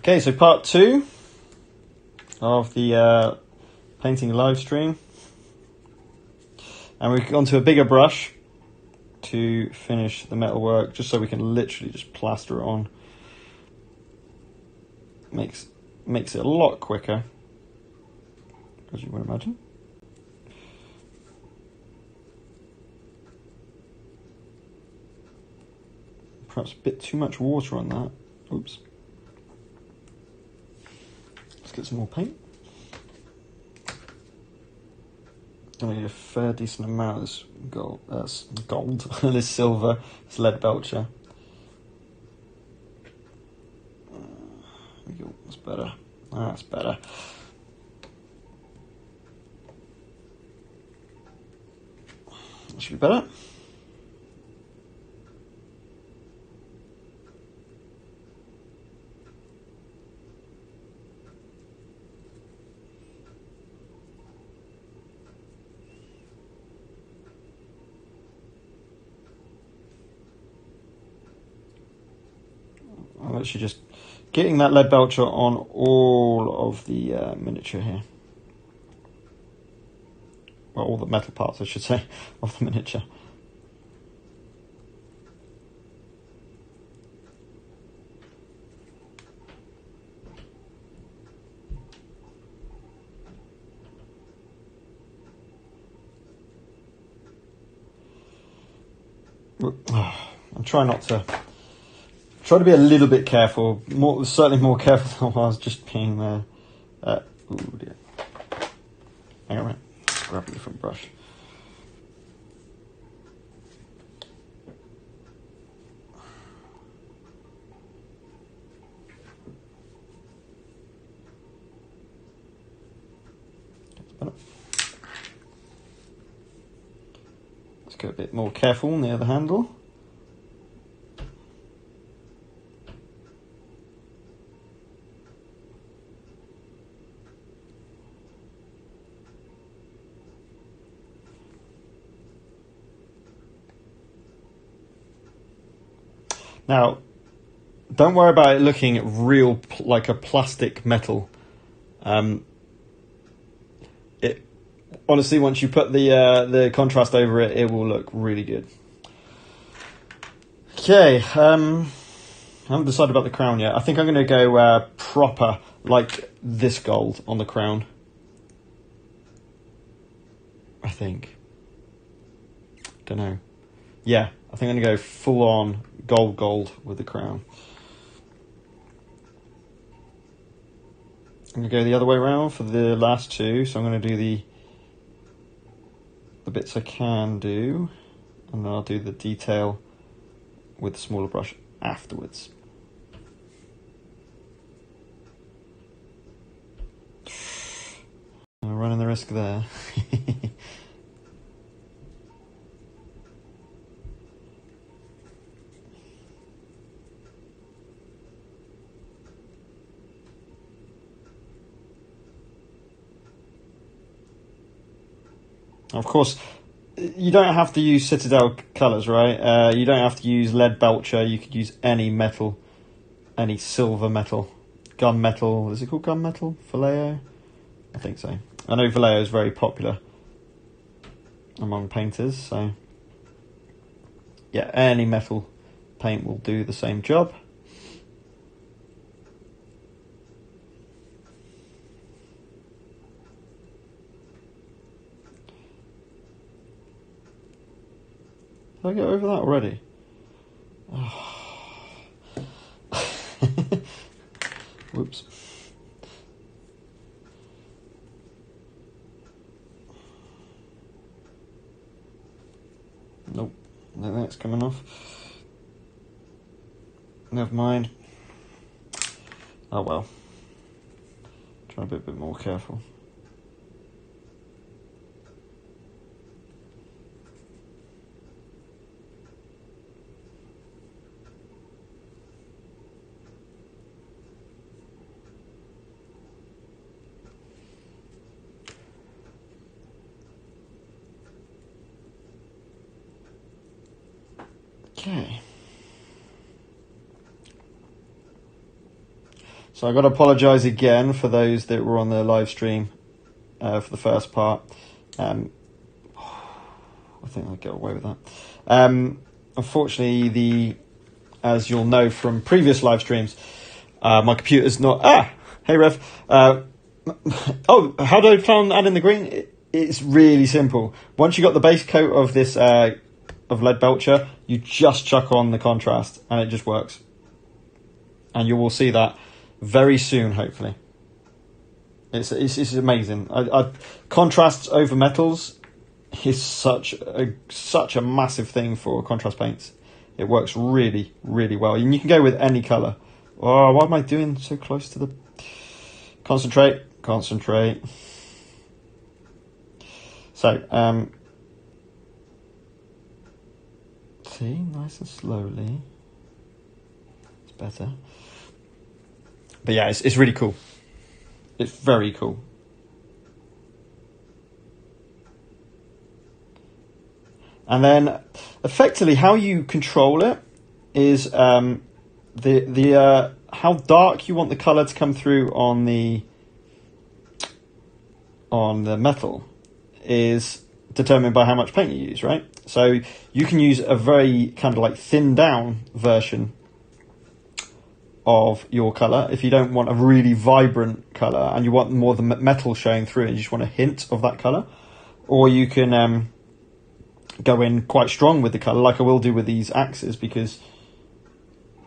Okay, so part 2 of the painting live stream. And we've gone to a bigger brush to finish the metal work, just so we can literally just plaster it on. Makes it a lot quicker, as you would imagine. Perhaps a bit too much water on that. Oops. Let's get some more paint. I need a fair decent amount of this gold, this silver, this lead belcher. There we go, that's better. That's better. That should be better. I'm actually just getting that lead belcher on all of the miniature here. Well, all the metal parts, I should say, of the miniature. I'm trying not to... Try to be a little bit careful, certainly more careful than I was just being there. Ooh dear. Hang on a minute, let's grab a different brush. Let's go a bit more careful near the handle. Now, don't worry about it looking real like a plastic metal. It honestly, once you put the contrast over it, it will look really good. Okay, I haven't decided about the crown yet. I think I'm going to go proper, like this gold on the crown. I think. Don't know. Yeah, I think I'm going to go full on gold with the crown. I'm going to go the other way around for the last two, so I'm going to do the bits I can do, and then I'll do the detail with the smaller brush afterwards. I'm running the risk there. Of course, you don't have to use Citadel colours, right? You don't have to use lead belcher. You could use any metal, any silver metal, gunmetal. Is it called gunmetal? Vallejo? I think so. I know Vallejo is very popular among painters, so yeah, any metal paint will do the same job. Did I get over that already? Oh. Whoops. Nope, I think that's coming off. Never mind. Oh well. Try to be a bit more careful. Okay. So I've got to apologise again for those that were on the live stream for the first part. I think I'll get away with that. Unfortunately, as you'll know from previous live streams, my computer's not... Hey Rev. How do I plan on adding the green? It's really simple. Once you got the base coat of this of lead belcher, you just chuck on the contrast and it just works. And you will see that very soon, hopefully. It's amazing. Contrasts over metals is such a massive thing for contrast paints. It works really, really well. And you can go with any colour. Oh, why am I doing so close to the... Concentrate. So, see, nice and slowly. It's better. But yeah, it's really cool. It's very cool. And then, effectively, how you control it is how dark you want the colour to come through on the metal is determined by how much paint you use, right? So you can use a very kind of like thinned down version of your colour if you don't want a really vibrant colour and you want more of the metal showing through and you just want a hint of that colour. Or you can go in quite strong with the colour, like I will do with these axes, because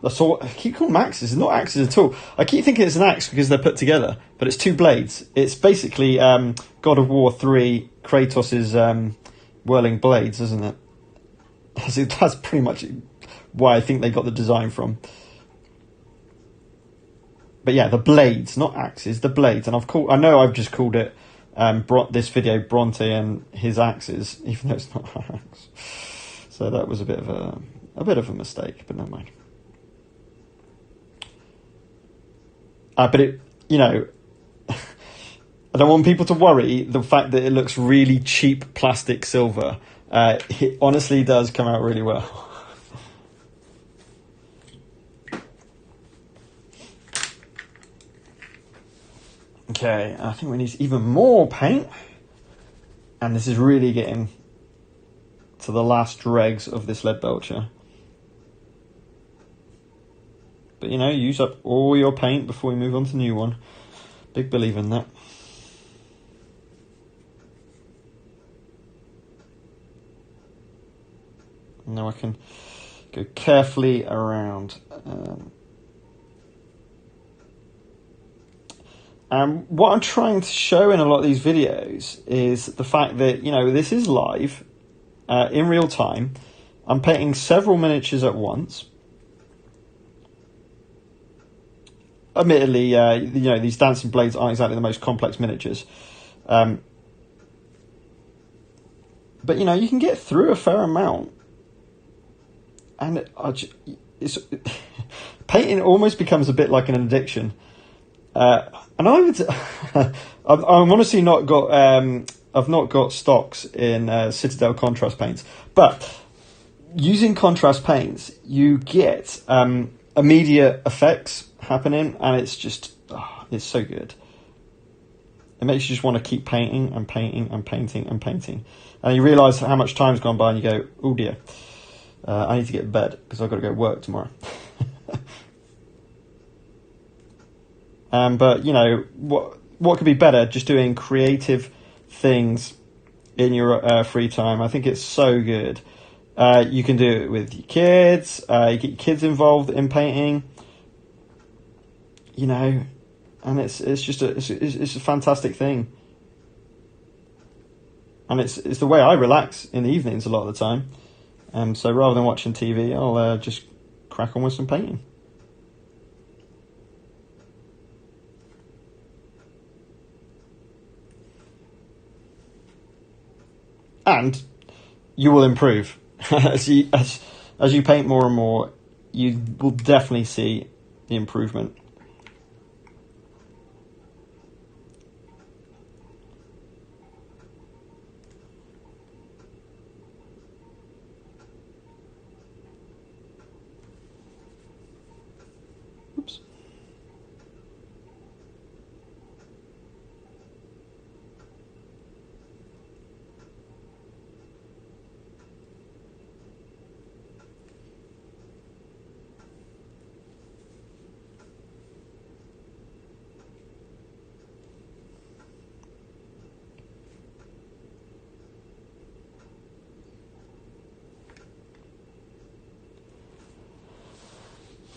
I keep calling them axes. It's not axes at all. I keep thinking it's an axe because they're put together, but it's two blades. It's basically God of War 3 Kratos' whirling blades, isn't it? That's pretty much why I think they got the design from. But yeah, the blades, not axes, the blades. And I know I've just called it this video Bronte and his axes, even though it's not an axe. So that was a bit of a mistake, but never mind. But it, I don't want people to worry the fact that it looks really cheap plastic silver. It honestly does come out really well. Okay, I think we need even more paint. And this is really getting to the last dregs of this lead belcher. But use up all your paint before we move on to the new one. Big believer in that. Now I can go carefully around. What I'm trying to show in a lot of these videos is the fact that, this is live, in real time. I'm painting several miniatures at once. Admittedly, these dancing blades aren't exactly the most complex miniatures. But, you can get through a fair amount. And painting almost becomes a bit like an addiction. And I would, I'm honestly not got, I've not got stocks in Citadel Contrast Paints. But using contrast paints, you get immediate effects happening, and it's just, it's so good. It makes you just want to keep painting and painting and painting and painting. And you realise how much time's gone by and you go, oh dear, I need to get to bed because I've got to go work tomorrow. But, what could be better? Just doing creative things in your free time. I think it's so good. You can do it with your kids. You get your kids involved in painting. And it's just a fantastic thing. And it's the way I relax in the evenings a lot of the time. So rather than watching TV, I'll just crack on with some painting. And you will improve as you paint more and more. You will definitely see the improvement. Oops.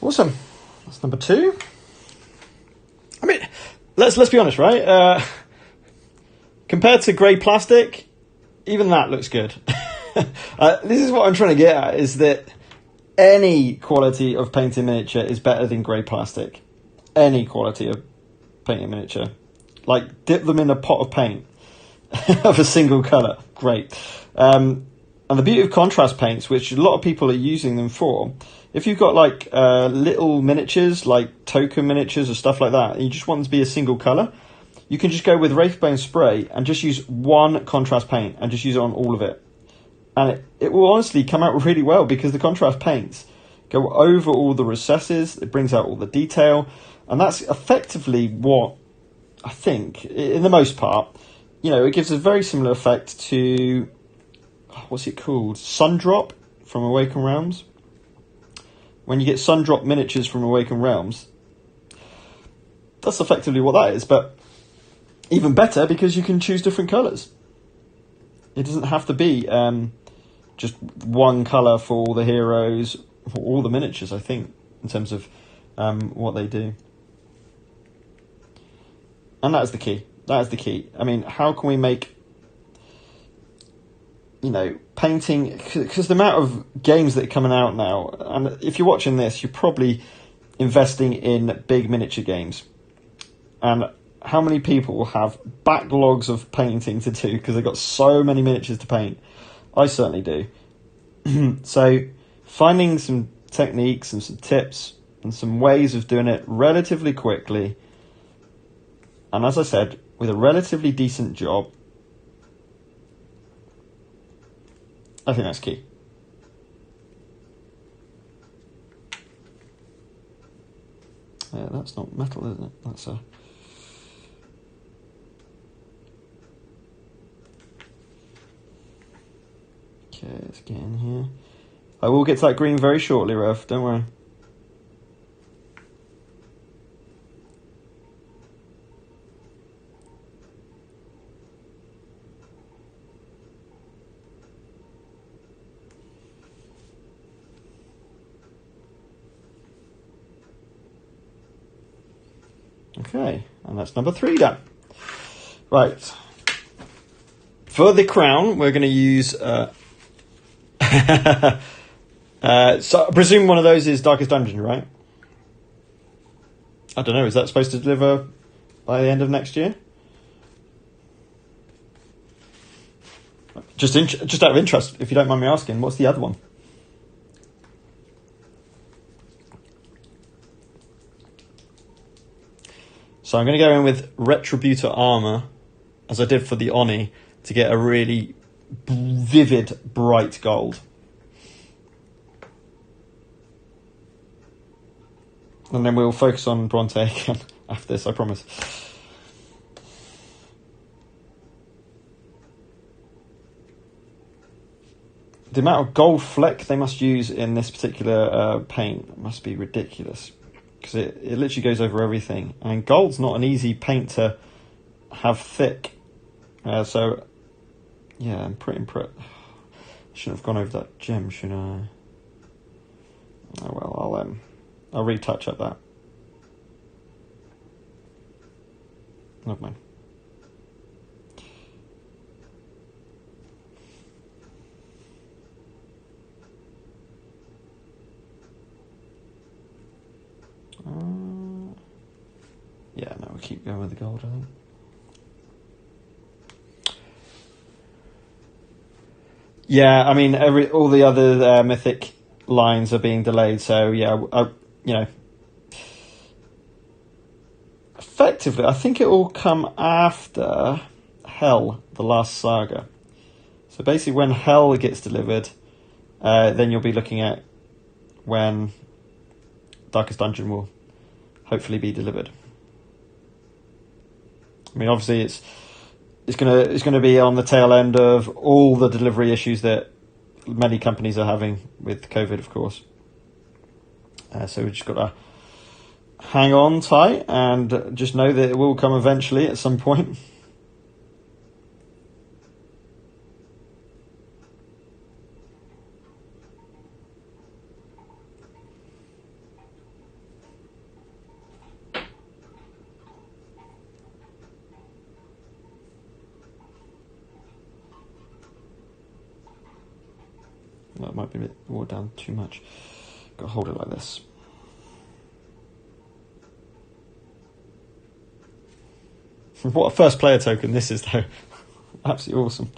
Awesome. That's number 2. I mean, let's be honest, right? Compared to grey plastic, even that looks good. This is what I'm trying to get at, is that any quality of painting miniature is better than grey plastic. Any quality of painting miniature. Like, dip them in a pot of paint of a single colour. Great. And the beauty of contrast paints, which a lot of people are using them for, if you've got like little miniatures, like token miniatures or stuff like that, and you just want them to be a single colour, you can just go with Wraithbone spray and just use one contrast paint and just use it on all of it. And it will honestly come out really well, because the contrast paints go over all the recesses, it brings out all the detail, and that's effectively what I think, in the most part, it gives a very similar effect to, what's it called? Sundrop from Awakened Realms. When you get Sundrop miniatures from Awakened Realms, that's effectively what that is, but even better because you can choose different colours. It doesn't have to be just one colour for all the heroes, for all the miniatures, I think, in terms of what they do. And that is the key. That is the key. I mean, how can we make, painting, because the amount of games that are coming out now, and if you're watching this, you're probably investing in big miniature games. And how many people have backlogs of painting to do because they've got so many miniatures to paint? I certainly do. So finding some techniques and some tips and some ways of doing it relatively quickly, and as I said, with a relatively decent job, I think that's key. Yeah, that's not metal, isn't it? That's a... Okay, let's get in here. I will get to that green very shortly, Rev, don't worry. Okay, and that's number 3 done. Right. For the crown, we're going to use... so I presume one of those is Darkest Dungeon, right? I don't know, is that supposed to deliver by the end of next year? Just out of interest, if you don't mind me asking, what's the other one? So I'm going to go in with Retributor Armour, as I did for the Oni, to get a really vivid, bright gold. And then we'll focus on Bronte again after this, I promise. The amount of gold fleck they must use in this particular paint must be ridiculous, because it literally goes over everything. And gold's not an easy paint to have thick. So, yeah, I'm pretty impressed. Shouldn't have gone over that gem, should I? Oh well, I'll retouch up that. Never mind. Yeah, no, we'll keep going with the gold, I think. Yeah, I mean, all the other mythic lines are being delayed, so yeah, effectively, I think it will come after Hell, the last saga. So basically, when Hell gets delivered, then you'll be looking at when Darkest Dungeon will hopefully be delivered. I mean, obviously, it's gonna be on the tail end of all the delivery issues that many companies are having with COVID, of course. So we've just got to hang on tight and just know that it will come eventually at some point. that might be a bit watered down too much. Got to hold it like this. What a first player token this is, though. Absolutely awesome.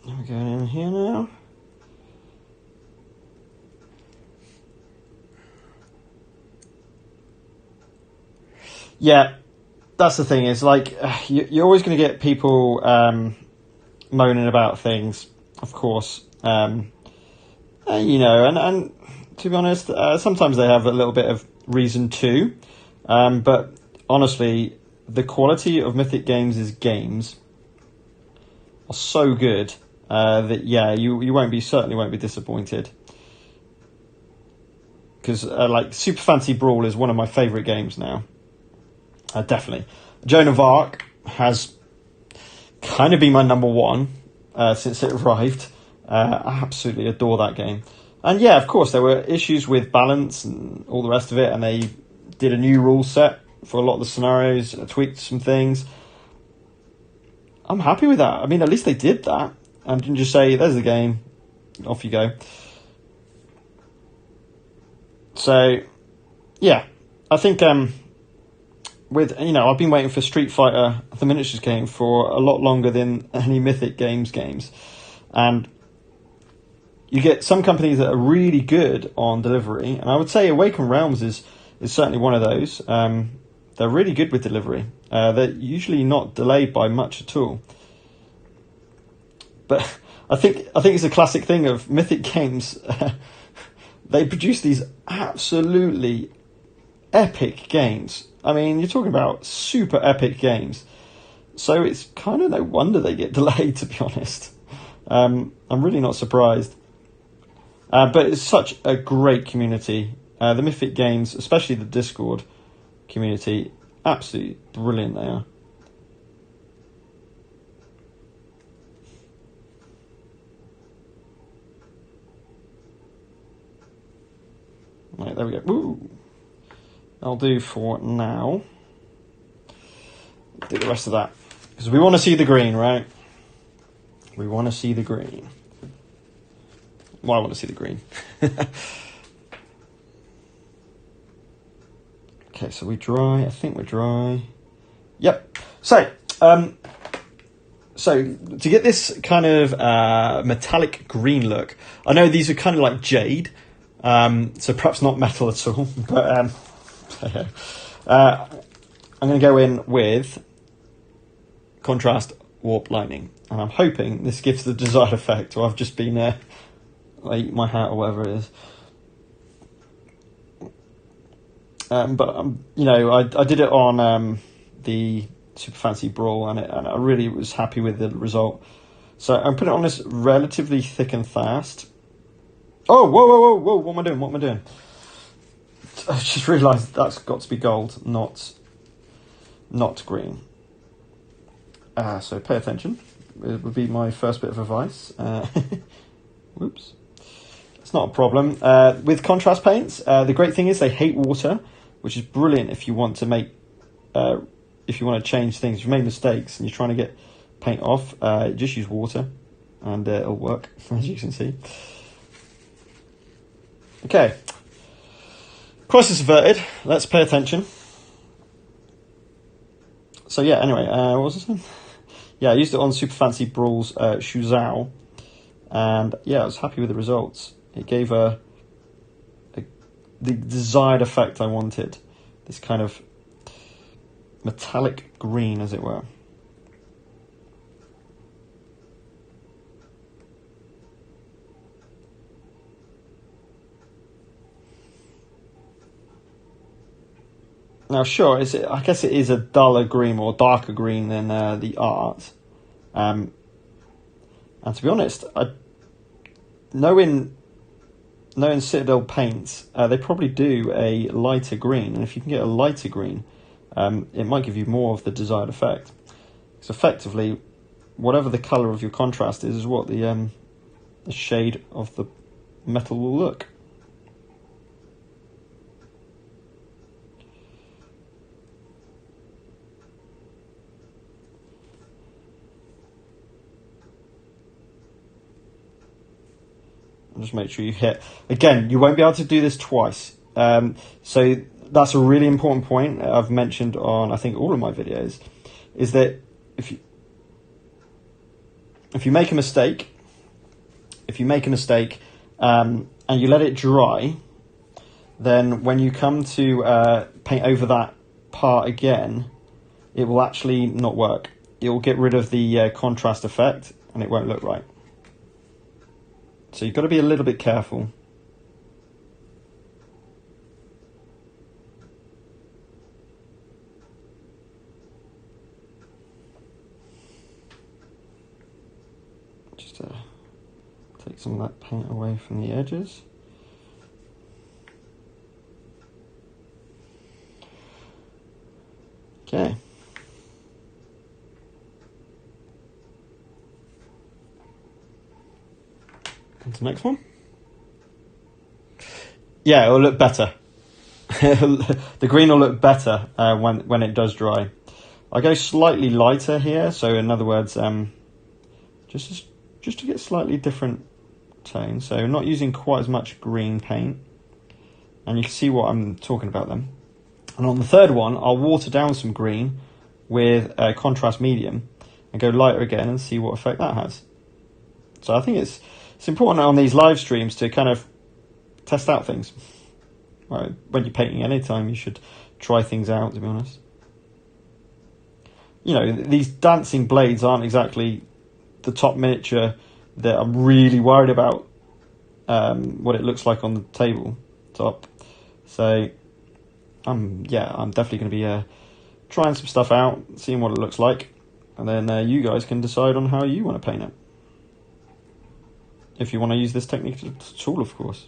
We're going in here now. Yeah, that's the thing, is like you're always going to get people moaning about things, of course. And to be honest, sometimes they have a little bit of reason too. But honestly, the quality of Mythic Games' games are so good that you certainly won't be disappointed. Because like Super Fancy Brawl is one of my favourite games now. Definitely. Joan of Arc has kind of been my number one since it arrived. I absolutely adore that game. And yeah, of course, there were issues with balance and all the rest of it, and they did a new rule set for a lot of the scenarios, tweaked some things. I'm happy with that. I mean, at least they did that, and didn't just say, there's the game, off you go. So, yeah, I think I've been waiting for Street Fighter, the miniatures game, for a lot longer than any Mythic games. And you get some companies that are really good on delivery, and I would say Awaken Realms is certainly one of those. They're really good with delivery. They're usually not delayed by much at all. But I think it's a classic thing of Mythic games. They produce these absolutely epic games. I mean, you're talking about super epic games. So it's kind of no wonder they get delayed, to be honest. I'm really not surprised. But it's such a great community. The Mythic Games, especially the Discord community, absolutely brilliant they are. Right, there we go. Ooh. I'll do for now. Do the rest of that. Because we want to see the green, right? We want to see the green. Well, I want to see the green. Okay, so we dry. I think we're dry. Yep. So to get this kind of metallic green look, I know these are kind of like jade, so perhaps not metal at all, but I'm going to go in with Contrast Warp Lightning, and I'm hoping this gives the desired effect, or I've just been I eat my hat or whatever it is. But I did it on the Super Fancy Brawl, and I really was happy with the result. So I'm putting it on this relatively thick and fast. Oh, whoa! What am I doing? I just realised that's got to be gold, not green. So pay attention. It would be my first bit of advice. Whoops. It's not a problem. With contrast paints, the great thing is they hate water, which is brilliant if you want to make, if you want to change things. If you've made mistakes and you're trying to get paint off, just use water and it'll work, as you can see. Okay. Crisis averted. Let's pay attention. So yeah, anyway, what was I saying? Yeah, I used it on Super Fancy Brawl's Shuzhou, and yeah, I was happy with the results. It gave the desired effect I wanted. This kind of metallic green, as it were. Now, sure, I guess it is a duller green or darker green than the art. And to be honest, knowing knowing Citadel Paints, they probably do a lighter green, and if you can get a lighter green, it might give you more of the desired effect. So effectively, whatever the colour of your contrast is what the shade of the metal will look. Just make sure you hit. Again, you won't be able to do this twice. So that's a really important point I've mentioned on, I think, all of my videos, is that if you make a mistake, and you let it dry, then when you come to paint over that part again, it will actually not work. It will get rid of the contrast effect, and it won't look right. So you've got to be a little bit careful. Just take some of that paint away from the edges. Okay. The next one. Yeah, it'll look better. The green will look better when it does dry. I go slightly lighter here, so in other words, just to get slightly different tones. So not using quite as much green paint, and you can see what I'm talking about then. And on the third one, I'll water down some green with a contrast medium and go lighter again and see what effect that has. So I think it's important on these live streams to kind of test out things. Right, when you're painting anytime, you should try things out, to be honest. You know, these dancing blades aren't exactly the top miniature that I'm really worried about what it looks like on the tabletop. So, I'm definitely going to be trying some stuff out, seeing what it looks like, and then you guys can decide on how you want to paint it. If you want to use this technique at all, of course.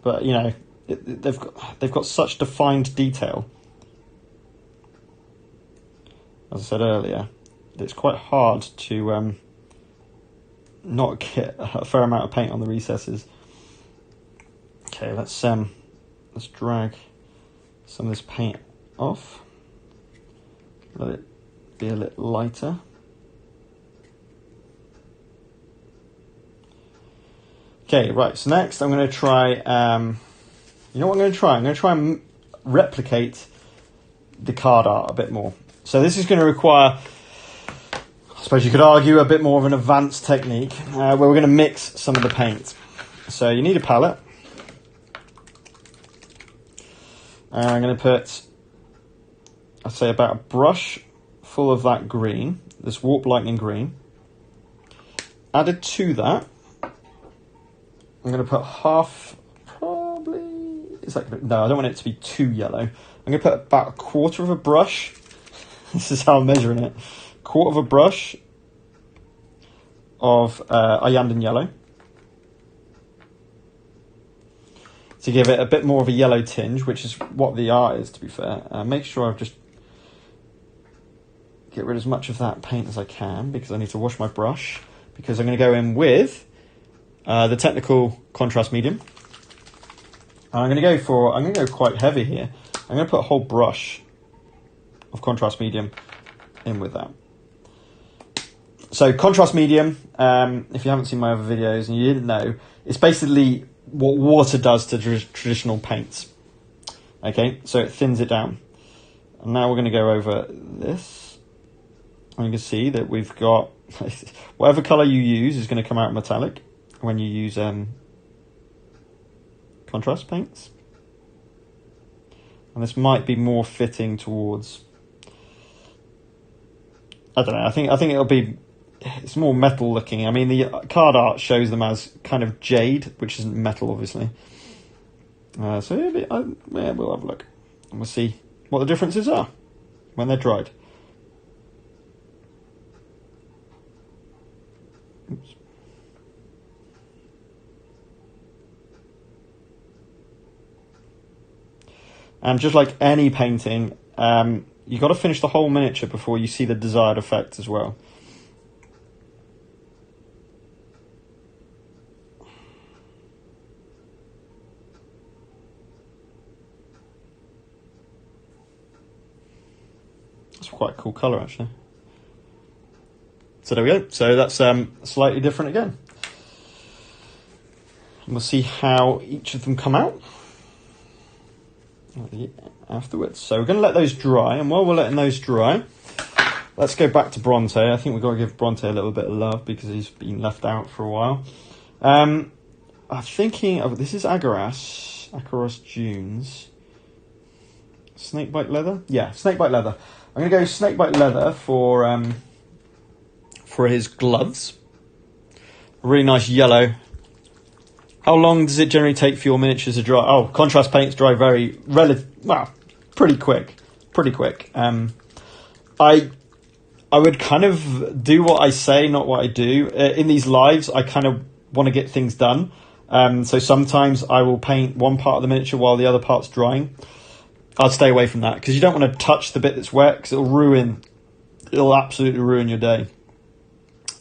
But you know, they've got such defined detail. As I said earlier, it's quite hard to not get a fair amount of paint on the recesses. Okay, let's drag some of this paint off. Let it be a little lighter. Okay, right, so next I'm going to try, you know what I'm going to try? I'm going to try and replicate the card art a bit more. So this is going to require, I suppose you could argue, a bit more of an advanced technique, where we're going to mix some of the paint. So you need a palette. I'm going to put, I'd say about a brush full of that green, this Warp Lightning green. Added to that, I'm going to put half, probably, is that gonna, no, I don't want it to be too yellow. I'm going to put about a quarter of a brush. This is how I'm measuring it. Quarter of a brush of Ayandan yellow to give it a bit more of a yellow tinge, which is what the art is, to be fair. Make sure I've just get rid of as much of that paint as I can, because I need to wash my brush, because I'm going to go in with the technical contrast medium. And I'm going to go quite heavy here. I'm going to put a whole brush of contrast medium in with that. So contrast medium, if you haven't seen my other videos and you didn't know, it's basically what water does to traditional paints. Okay, so it thins it down. And now we're going to go over this. And you can see that we've got, whatever colour you use is going to come out metallic when you use contrast paints. And this might be more fitting towards, I don't know, I think it'll be it's more metal looking. I mean, the card art shows them as kind of jade, which isn't metal, obviously. So yeah, we'll have a look, and we'll see what the differences are when they're dried. Oops. And just like any painting, you've got to finish the whole miniature before you see the desired effect as well. It's quite a cool colour, actually. So there we go. So that's slightly different again. And we'll see how each of them come out afterwards. So we're going to let those dry, and while we're letting those dry, let's go back to Bronte. I think we've got to give Bronte a little bit of love because he's been left out for a while. I'm thinking of, this is Agaras Dunes. Snakebite leather? Yeah, snakebite leather. I'm going to go snakebite leather for his gloves. A really nice yellow. How long does it generally take for your miniatures to dry? Oh, contrast paints dry pretty quick. I would kind of do what I say, not what I do. In these lives, I kind of want to get things done. So sometimes I will paint one part of the miniature while the other part's drying. I'll stay away from that because you don't want to touch the bit that's wet because it'll absolutely ruin your day.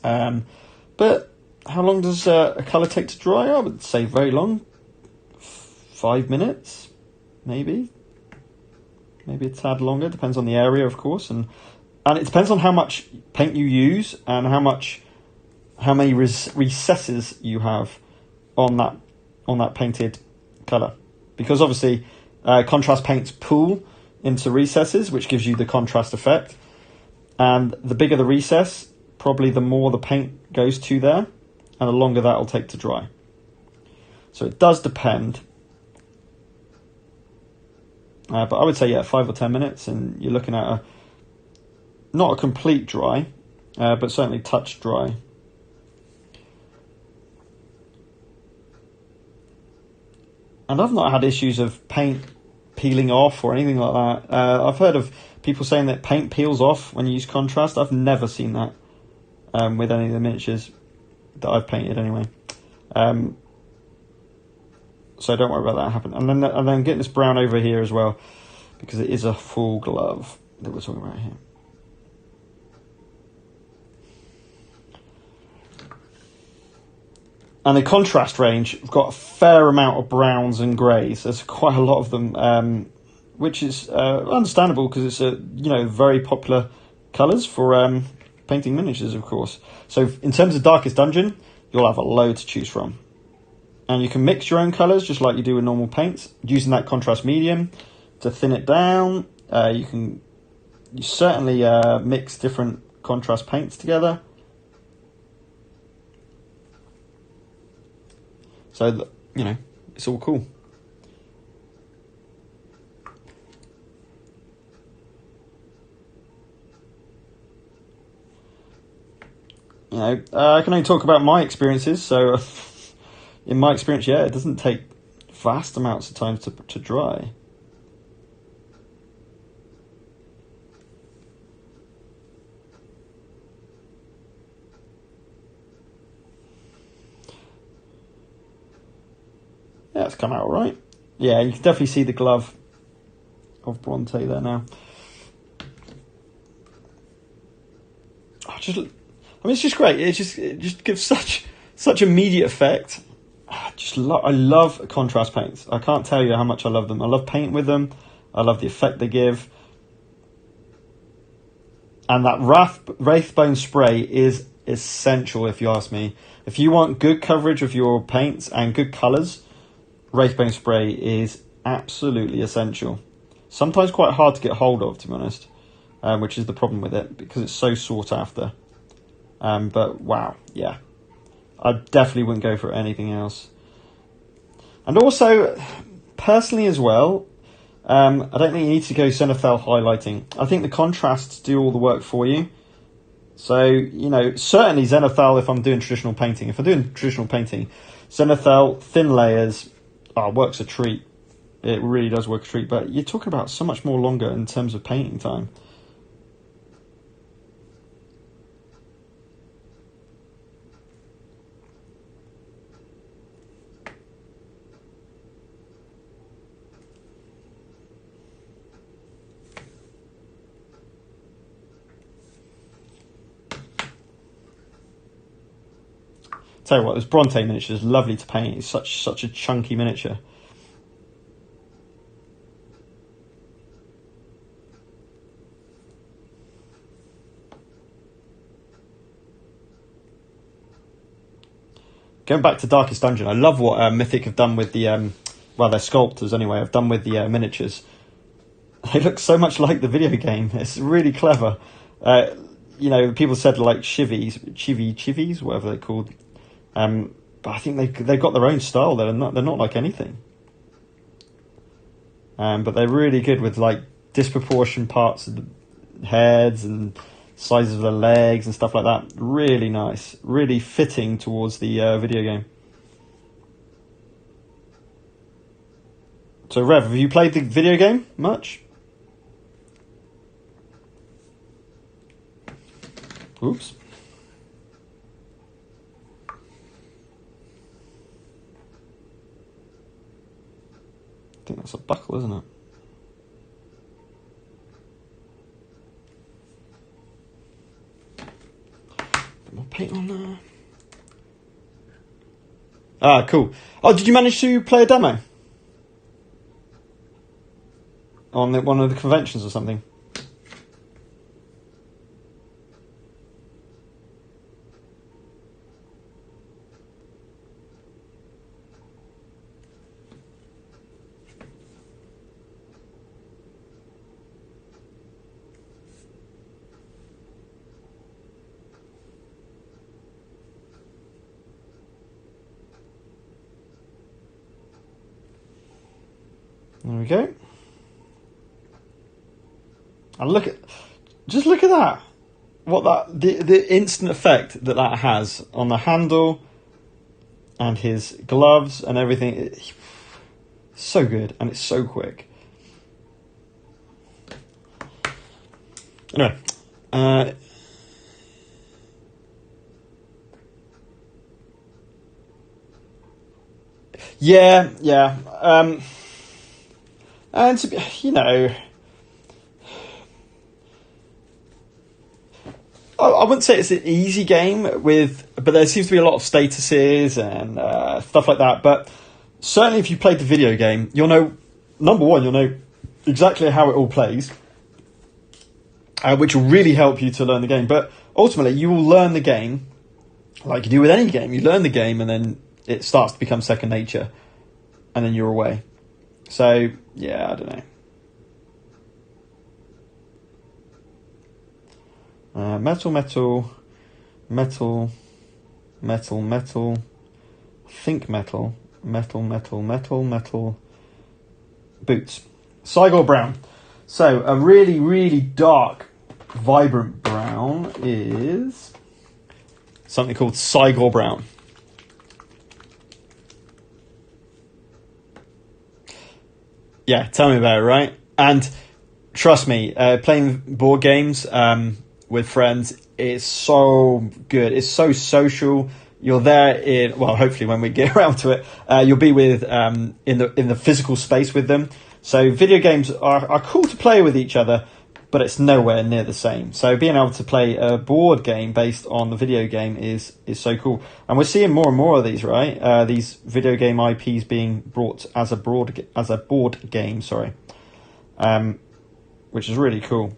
But how long does a colour take to dry? I would say very long. 5 minutes, maybe a tad longer. Depends on the area, of course, and it depends on how much paint you use and how many recesses you have on that painted colour. Because obviously, contrast paints pool into recesses, which gives you the contrast effect. And the bigger the recess, probably the more the paint goes to there, and the longer that will take to dry. So it does depend. But I would say, 5 or 10 minutes, and you're looking at not a complete dry, but certainly touch dry. And I've not had issues of paint peeling off or anything like that. I've heard of people saying that paint peels off when you use contrast. I've never seen that with any of the miniatures that I've painted anyway. So don't worry about that happening. And then getting this brown over here as well, because it is a full glove that we're talking about here. And the contrast range, we've got a fair amount of browns and greys. There's quite a lot of them, which is understandable because it's very popular colours for painting miniatures, of course. So in terms of Darkest Dungeon, you'll have a load to choose from. And you can mix your own colours just like you do with normal paints, using that contrast medium to thin it down. You certainly mix different contrast paints together. So, it's all cool. I can only talk about my experiences. So, in my experience, it doesn't take vast amounts of time to dry. Yeah, it's come out all right. Yeah, you can definitely see the glove of Bronte there now. It's just great. It just gives such immediate effect. I love contrast paints. I can't tell you how much I love them. I love painting with them. I love the effect they give. And that Wraithbone spray is essential, if you ask me. If you want good coverage of your paints and good colours, Wraithbone spray is absolutely essential. Sometimes quite hard to get hold of, to be honest, which is the problem with it, because it's so sought after. But wow, yeah. I definitely wouldn't go for anything else. And also, personally as well, I don't think you need to go Zenithal highlighting. I think the contrasts do all the work for you. So, you know, certainly Zenithal, if I'm doing traditional painting, Zenithal, thin layers, works a treat. It really does work a treat, but you're talking about so much more longer in terms of painting time. Tell you what, this Bronte miniature is lovely to paint. It's such a chunky miniature. Going back to Darkest Dungeon, I love what Mythic have done with the well, they're sculptors anyway, have done with the miniatures. They look so much like the video game. It's really clever. You know, people said like chivis, whatever they're called. But I think they've got their own style. They're not like anything. But they're really good with like disproportioned parts of the heads and sizes of the legs and stuff like that. Really nice. Really fitting towards the video game. So Rev, have you played the video game much? Oops. I think that's a buckle, isn't it? Bit more paint on there. Ah, cool. Oh, did you manage to play a demo? On one of the conventions or something? There we go. And just look at that. The instant effect that has on the handle and his gloves and everything. So good, and it's so quick. Anyway, yeah. And to be, you know, I wouldn't say it's an easy game but there seems to be a lot of statuses and stuff like that. But certainly, if you played the video game, you'll know. Number one, you'll know exactly how it all plays, which will really help you to learn the game. But ultimately, you will learn the game like you do with any game. You learn the game, and then it starts to become second nature, and then you're away. So yeah, I don't know. Metal. Think metal. Boots. Cygor brown. So a really, really dark, vibrant brown is something called Cygor brown. Yeah, tell me about it, right? And trust me, playing board games with friends is so good. It's so social. You're there hopefully when we get around to it, you'll be with in the physical space with them. So video games are cool to play with each other, but it's nowhere near the same. So being able to play a board game based on the video game is so cool. And we're seeing more and more of these, right? These video game IPs being brought as a board game, which is really cool.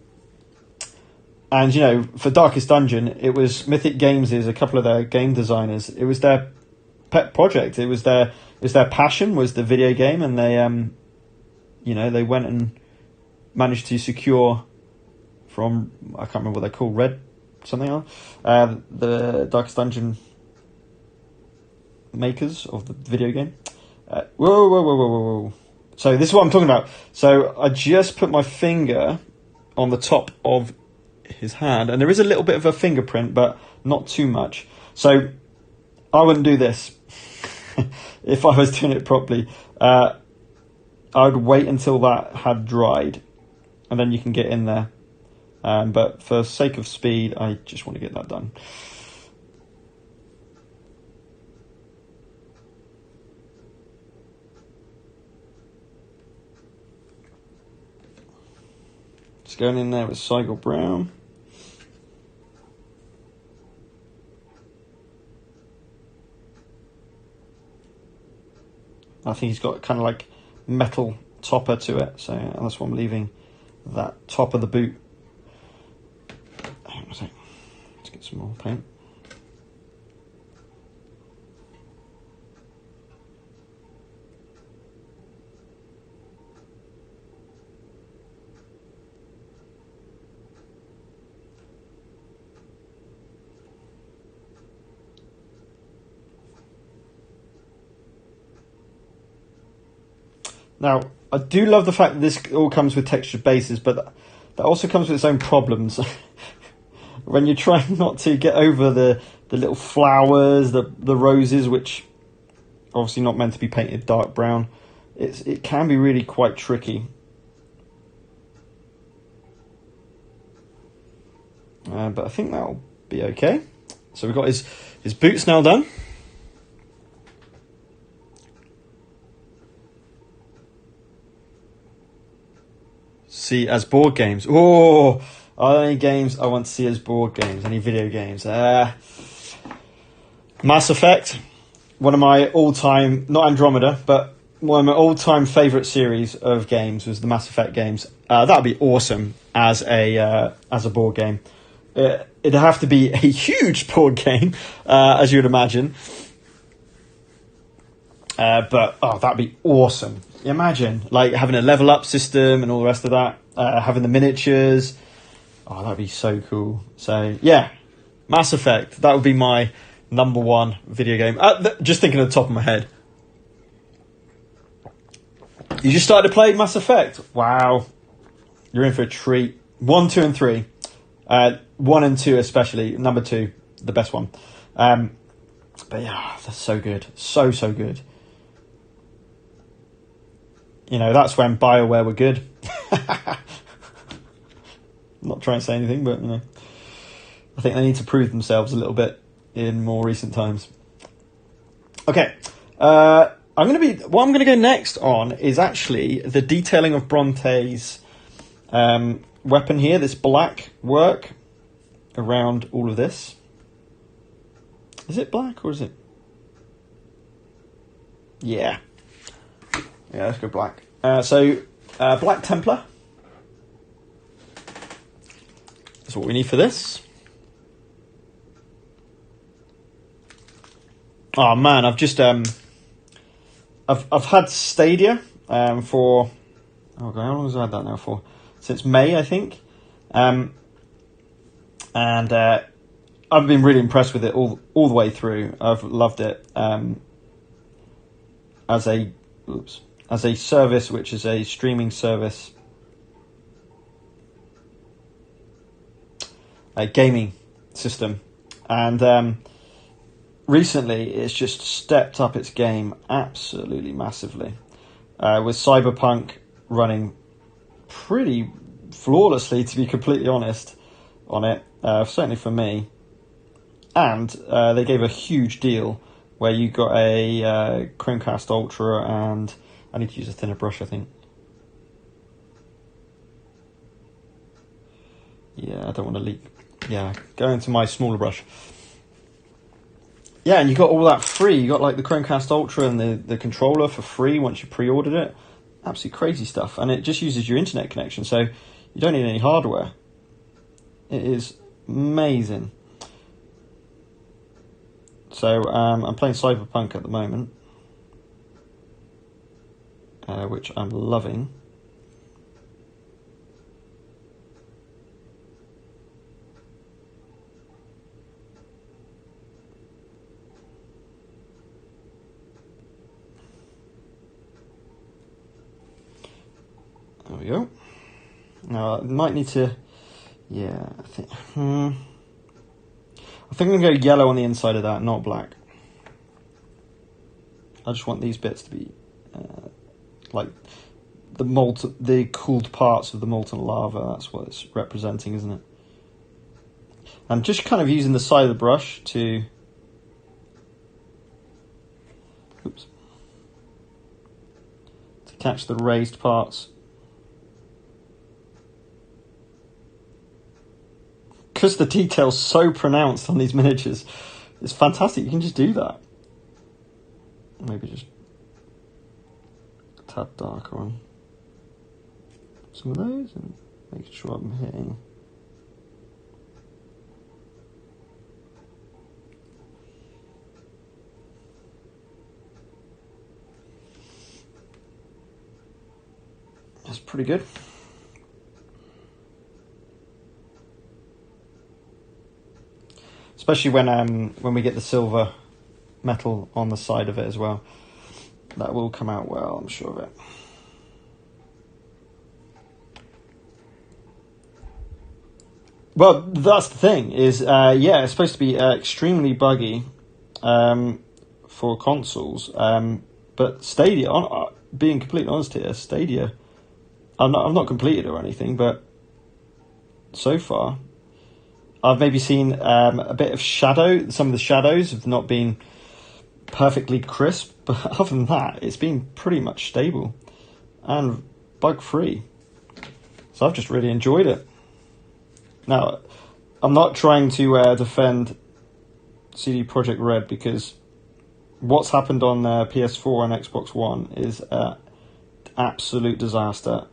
And, you know, for Darkest Dungeon, it was Mythic Games is a couple of their game designers. It was their pet project. It was their passion was the video game, and they they went and managed to secure from, I can't remember what they're called, Red something else, the Darkest Dungeon makers of the video game. Whoa. So this is what I'm talking about. So I just put my finger on the top of his hand, and there is a little bit of a fingerprint, but not too much. So I wouldn't do this if I was doing it properly. I would wait until that had dried, and then you can get in there. But for sake of speed, I just want to get that done. Just going in there with Sigel Brown. I think he's got kind of like metal topper to it, so that's why I'm leaving that top of the boot. Hang on a sec. Let's get some more paint. Now, I do love the fact that this all comes with textured bases, but that also comes with its own problems. When you're trying not to get over the little flowers, the roses, which obviously not meant to be painted dark brown, it can be really quite tricky. But I think that'll be okay. So we've got his boots now done. See as board games. Oh, are there any games I want to see as board games? Any video games? Mass Effect, one of my all-time, not Andromeda, but one of my all-time favourite series of games was the Mass Effect games. That would be awesome as a board game. It'd have to be a huge board game, as you would imagine. But that'd be awesome. Imagine like having a level up system and all the rest of that. Having the miniatures. Oh, that'd be so cool. So yeah, Mass Effect. That would be my number one video game. Just thinking at the top of my head. You just started to play Mass Effect. Wow, you're in for a treat. 1, 2, and 3. 1 and 2 especially. Number 2, the best one. But yeah, that's so good. So good. You know, that's when BioWare were good. Not trying to say anything, but you know, I think they need to prove themselves a little bit in more recent times. Okay, what I'm going to go next on is actually the detailing of Bronte's weapon here. This black work around all of this. Is it black or is it? Yeah, let's go black. Black Templar. That's what we need for this. Oh man, I've just I've had Stadia for how long has I had that now for? Since May, I think. And I've been really impressed with it all the way through. I've loved it as a service, which is a streaming service, a gaming system, and recently it's just stepped up its game absolutely massively, with Cyberpunk running pretty flawlessly, to be completely honest, on it, certainly for me. And they gave a huge deal where you got a Chromecast Ultra, and I need to use a thinner brush, I think. Yeah, I don't want to leak. Yeah, go into my smaller brush. Yeah, and you got all that free. You got like the Chromecast Ultra and the controller for free once you pre-ordered it. Absolutely crazy stuff. And it just uses your internet connection, so you don't need any hardware. It is amazing. So I'm playing Cyberpunk at the moment, which I'm loving. There we go. Now I might need to Yeah, I think I'm going to go yellow on the inside of that, not black. I just want these bits to be like the cooled parts of the molten lava. That's what it's representing, isn't it? I'm just kind of using the side of the brush to catch the raised parts. Because the detail's so pronounced on these miniatures, it's fantastic. You can just do that. Maybe just a tad darker on some of those and making sure I'm hitting. That's pretty good. Especially when we get the silver metal on the side of it as well. That will come out well, I'm sure of it. Well, that's the thing, is, yeah, it's supposed to be extremely buggy for consoles. But Stadia, being completely honest here, Stadia, I've not completed or anything, but so far, I've maybe seen a bit of shadow. Some of the shadows have not been perfectly crisp, but other than that, it's been pretty much stable and bug-free. So I've just really enjoyed it. Now, I'm not trying to defend CD Projekt Red, because what's happened on PS4 and Xbox One is an absolute disaster.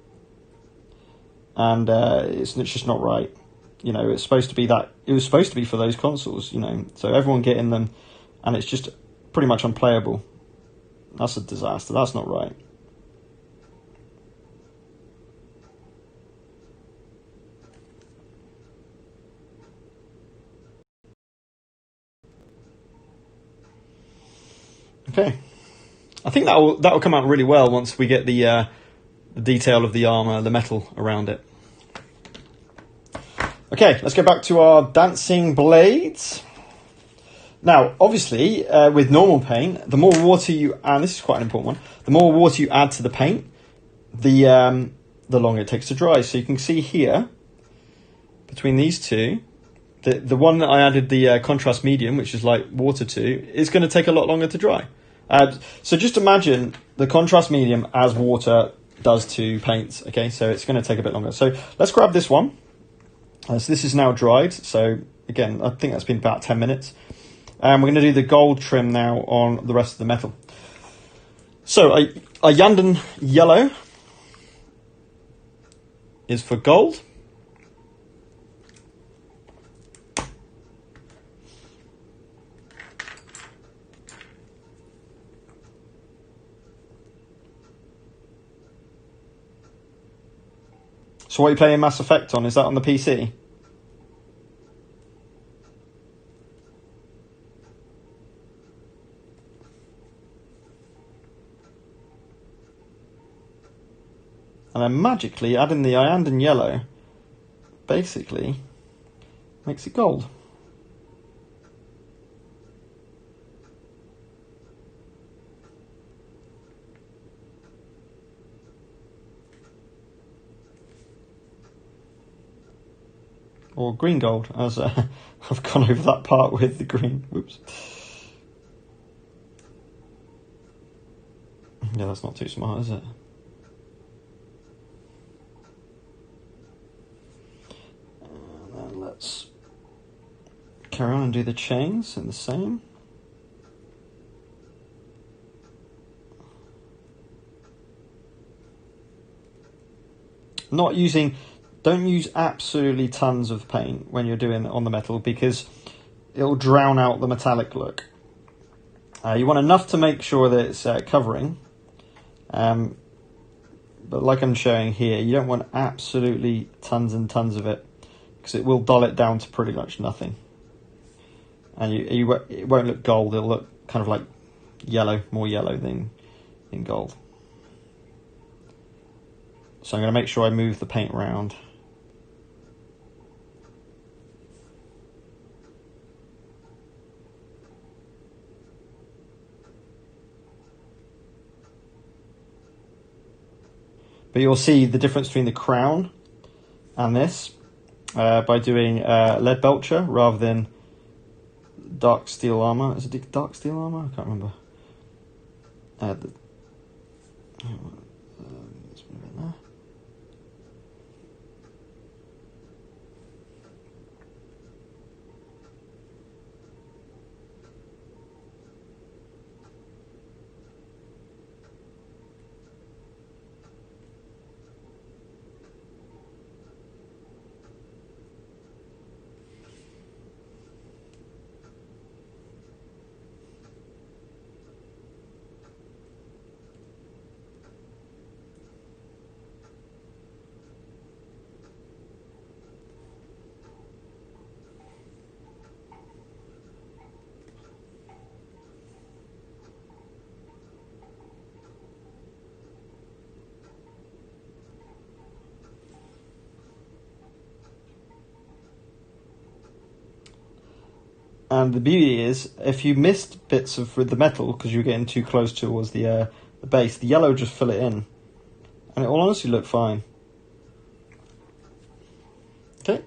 And it's just not right. You know, it's supposed to be that. It was supposed to be for those consoles, you know. So everyone getting them, and it's just pretty much unplayable. That's a disaster. That's not right. Okay, I think that will come out really well once we get the detail of the armor, the metal around it. Okay, let's go back to our dancing blades. Now, obviously, with normal paint, the more water you add, and this is quite an important one, the more water you add to the paint, the longer it takes to dry. So you can see here, between these two, the one that I added the contrast medium, which is like water to, is going to take a lot longer to dry. So just imagine the contrast medium as water does to paints. Okay, so it's going to take a bit longer. So let's grab this one. So this is now dried. So again, I think that's been about 10 minutes. And we're going to do the gold trim now on the rest of the metal. So a Yandan yellow is for gold. So what are you playing Mass Effect on? Is that on the PC? And then magically adding the Yandan yellow basically makes it gold. Or green gold, as I've gone over that part with the green. Whoops. Yeah, that's not too smart, is it? And then let's carry on and do the chains in the same. Don't use absolutely tons of paint when you're doing it on the metal, because it'll drown out the metallic look. You want enough to make sure that it's covering, but like I'm showing here, you don't want absolutely tons and tons of it, because it will dull it down to pretty much nothing. And it won't look gold, it'll look kind of like yellow, more yellow than gold. So I'm going to make sure I move the paint around. but you'll see the difference between the crown and this by doing lead belcher rather than dark steel armor. Is it dark steel armor? I can't remember. Let's move it there. And the beauty is, if you missed bits of with the metal because you're getting too close towards the base, the yellow just fill it in, and it will honestly look fine. Okay.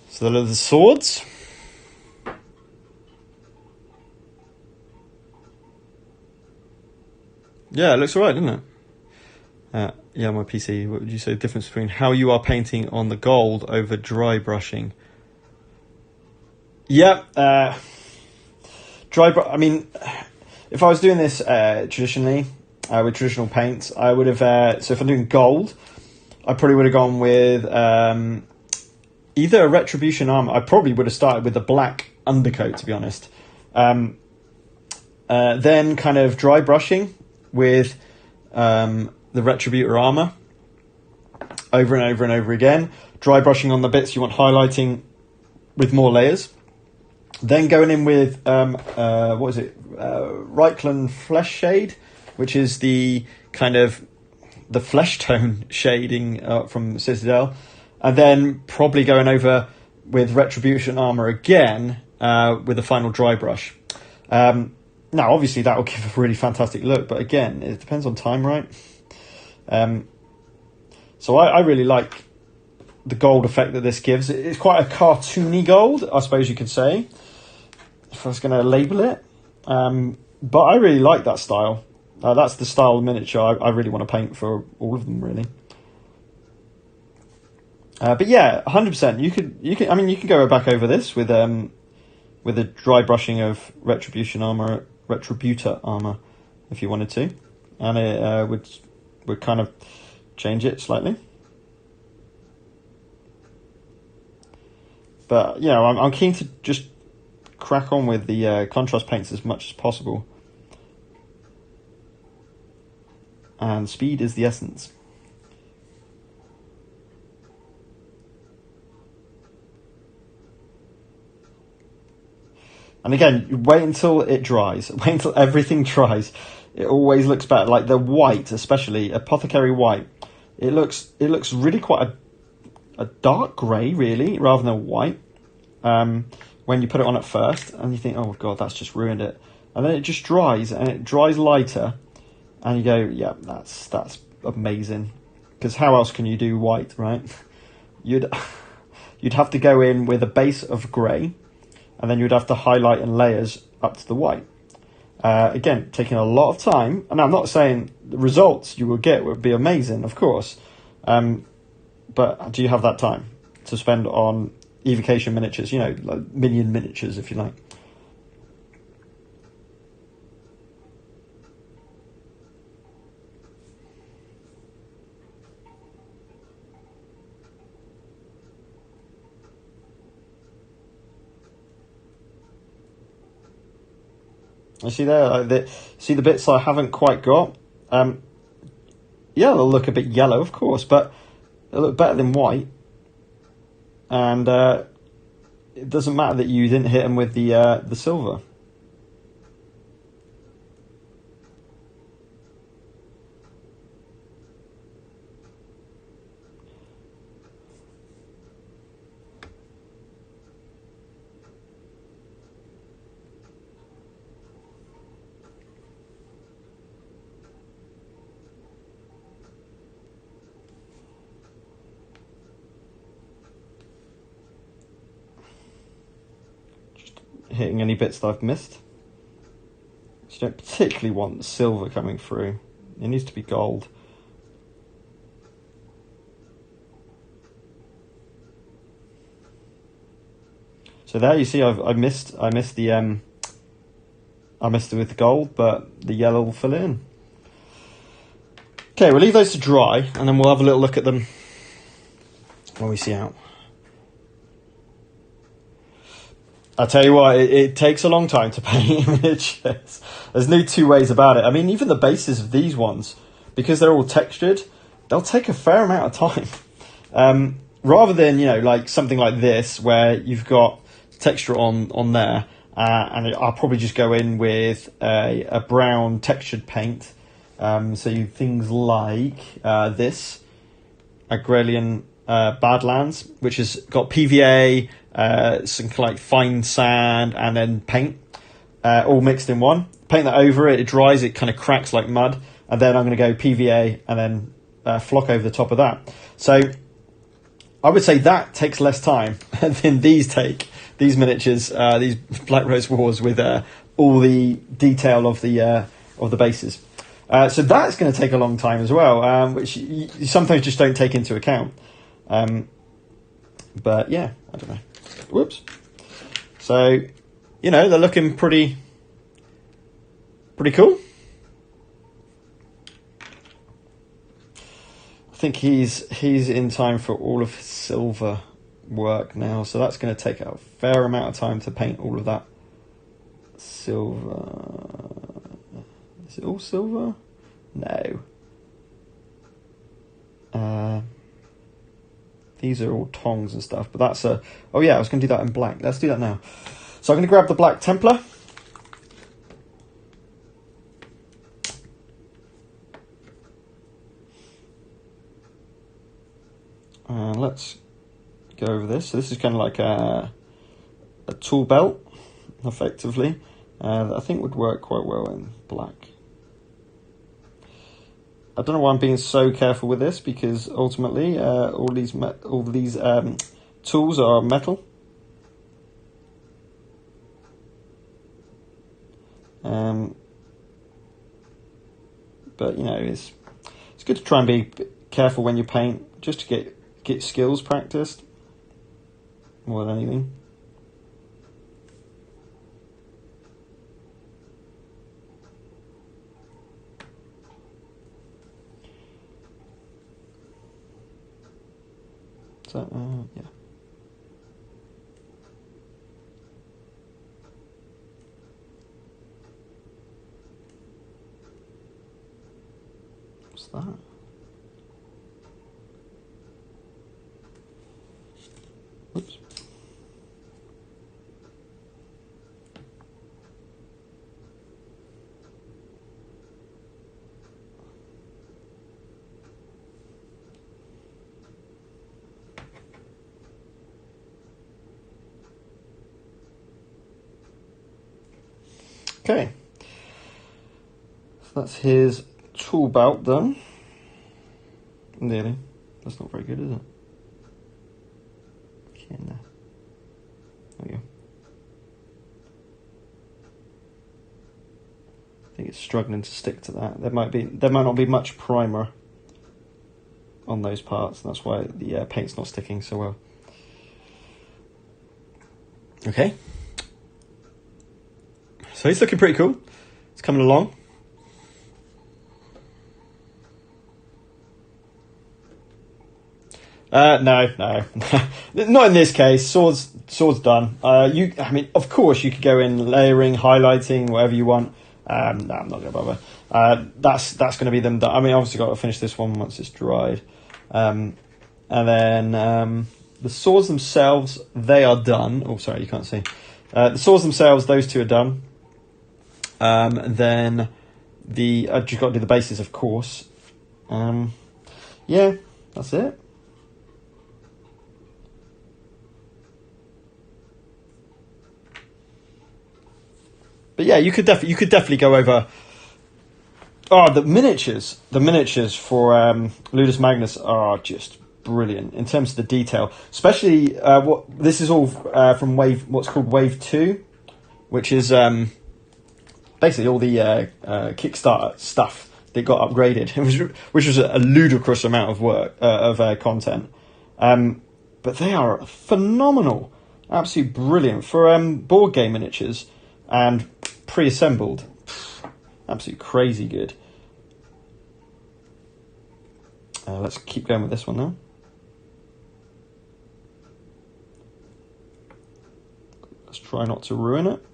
So those are the swords. Yeah, it looks alright, doesn't it? Yeah, my PC. What would you say the difference between how you are painting on the gold over dry brushing? Yeah, I mean, if I was doing this traditionally with traditional paints, I would have. So if I'm doing gold, I probably would have gone with either a retribution armor. I probably would have started with the black undercoat, to be honest. Then kind of dry brushing with the retributor armor over and over and over again. Dry brushing on the bits you want highlighting with more layers. Then going in with what is it? Reichland Flesh Shade, which is the kind of the flesh tone shading from Citadel, and then probably going over with Retribution Armor again with the final dry brush. Now, obviously, that will give a really fantastic look, but again, it depends on time, right? So I really like the gold effect that this gives. It's quite a cartoony gold, I suppose you could say, if I was going to label it. But I really like that style. That's the style of miniature I really want to paint for all of them, really. But yeah, 100%. You could. I mean, you can go back over this with a dry brushing of Retributor armor, if you wanted to, and it would kind of change it slightly. But yeah, I'm keen to just crack on with the contrast paints as much as possible. And speed is the essence. And again, wait until it dries. Wait until everything dries. It always looks better. Like the white, especially apothecary white. It looks really quite a dark grey, really, rather than white. When you put it on at first, and you think, oh god, that's just ruined it. And then it just dries, and it dries lighter, and you go, yeah, that's amazing. Because how else can you do white, right? You'd have to go in with a base of grey, and then you'd have to highlight in layers up to the white. Again, taking a lot of time, and I'm not saying the results you will get would be amazing, of course, but do you have that time to spend on evocation miniatures, like minion miniatures, if you like? I see there, see the bits I haven't quite got. Yeah, they'll look a bit yellow, of course, but they'll look better than white. And it doesn't matter that you didn't hit them with the silver. hitting any bits that I've missed. So you don't particularly want the silver coming through. It needs to be gold. So there you see I missed it with the gold, but the yellow will fill it in. Okay, we'll leave those to dry, and then we'll have a little look at them when we see out. I'll tell you what, it takes a long time to paint miniatures. There's no two ways about it. I mean, even the bases of these ones, because they're all textured, they'll take a fair amount of time. Rather than, like something like this, where you've got texture on there, and I'll probably just go in with a brown textured paint. So things like this, Agrelian Badlands, which has got PVA, some kind of like fine sand, and then paint, all mixed in one. Paint that over it, it dries, it kind of cracks like mud, and then I'm going to go PVA and then flock over the top of that. So I would say that takes less time than these miniatures, these Black Rose Wars with all the detail of the bases. So that's going to take a long time as well, which you sometimes just don't take into account. But yeah, I don't know. Whoops. So, they're looking pretty cool. I think he's in time for all of his silver work now, so that's going to take a fair amount of time to paint all of that silver. Is it all silver? No. These are all tongs and stuff, but that's a... Oh yeah, I was going to do that in black. Let's do that now. So I'm going to grab the black Templar. And let's go over this. So this is kind of like a tool belt, effectively. That I think would work quite well in black. I don't know why I'm being so careful with this, because ultimately all these tools are metal. But it's good to try and be careful when you paint, just to get skills practiced more than anything. So, yeah. What's that? Oops. Okay, so that's his tool belt done. Nearly. That's not very good, is it? Okay, no. There we go. I think it's struggling to stick to that. There might not be much primer on those parts, and that's why the paint's not sticking so well. Okay. So he's looking pretty cool. It's coming along. No, not in this case. Sword's done. I mean, of course, you could go in layering, highlighting, whatever you want. No, I'm not going to bother. That's going to be them done. I mean, obviously, got to finish this one once it's dried, and then the swords themselves, they are done. Oh, sorry, you can't see. The swords themselves, those two are done. And then I've just got to do the bases, of course. Yeah, that's it. But yeah, you could definitely go over. Oh, the miniatures for Ludus Magnus are just brilliant in terms of the detail. Especially this is all from what's called Wave 2. which is basically all the Kickstarter stuff that got upgraded, which was a ludicrous amount of work of content. But they are phenomenal, absolutely brilliant for board game miniatures and pre-assembled. Absolutely crazy good. Let's keep going with this one now. Let's try not to ruin it.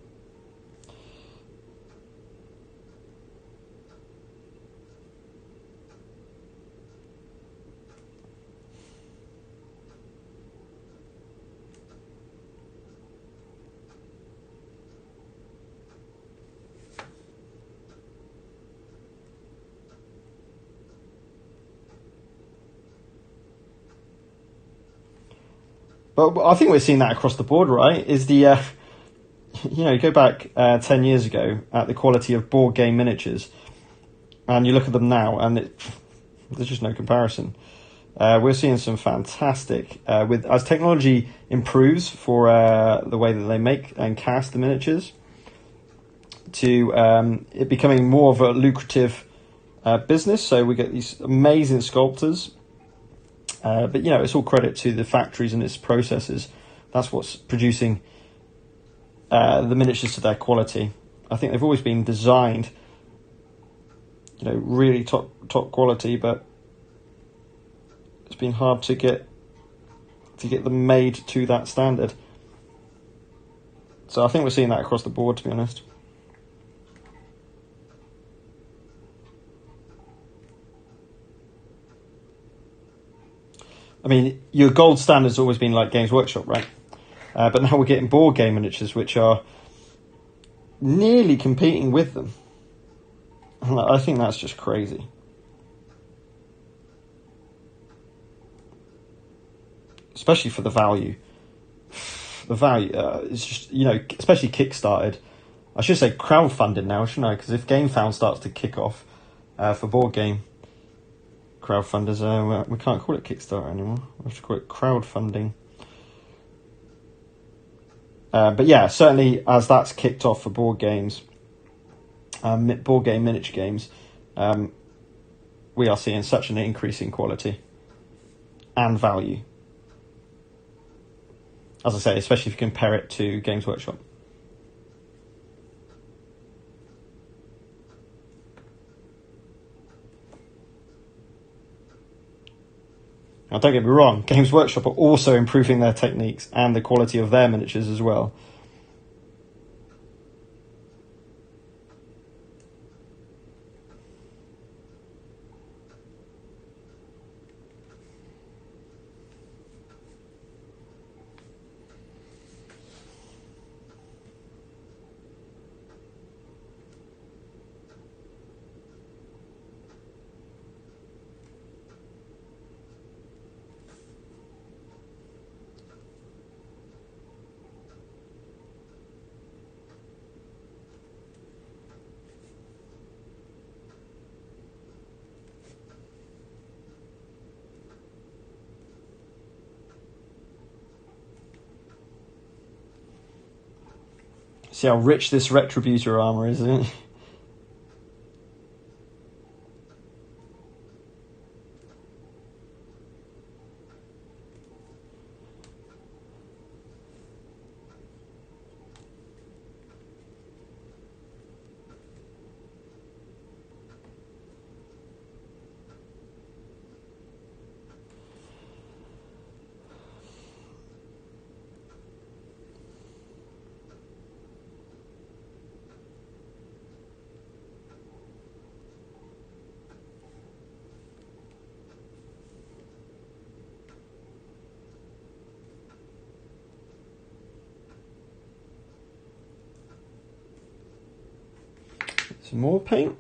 But I think we're seeing that across the board, right? Is the, you go back 10 years ago at the quality of board game miniatures, and you look at them now, and there's just no comparison. We're seeing some fantastic, as technology improves for the way that they make and cast the miniatures, to it becoming more of a lucrative business. So we get these amazing sculptors. But, it's all credit to the factories and its processes. That's what's producing the miniatures to their quality. I think they've always been designed, really top quality, but it's been hard to get them made to that standard. So I think we're seeing that across the board, to be honest. I mean, your gold standard's always been like Games Workshop, right? But now we're getting board game miniatures, which are nearly competing with them. And I think that's just crazy. Especially for the value. The value is just, especially kickstarted. I should say crowdfunded now, shouldn't I? Because if GameFound starts to kick off for board game crowdfunders, we can't call it Kickstarter anymore. We have to call it crowdfunding. But yeah, certainly as that's kicked off for board games, board game miniature games, we are seeing such an increase in quality and value. As I say, especially if you compare it to Games Workshop. Now, don't get me wrong, Games Workshop are also improving their techniques and the quality of their miniatures as well. See how rich this Retributor armor is, isn't it? Some more paint.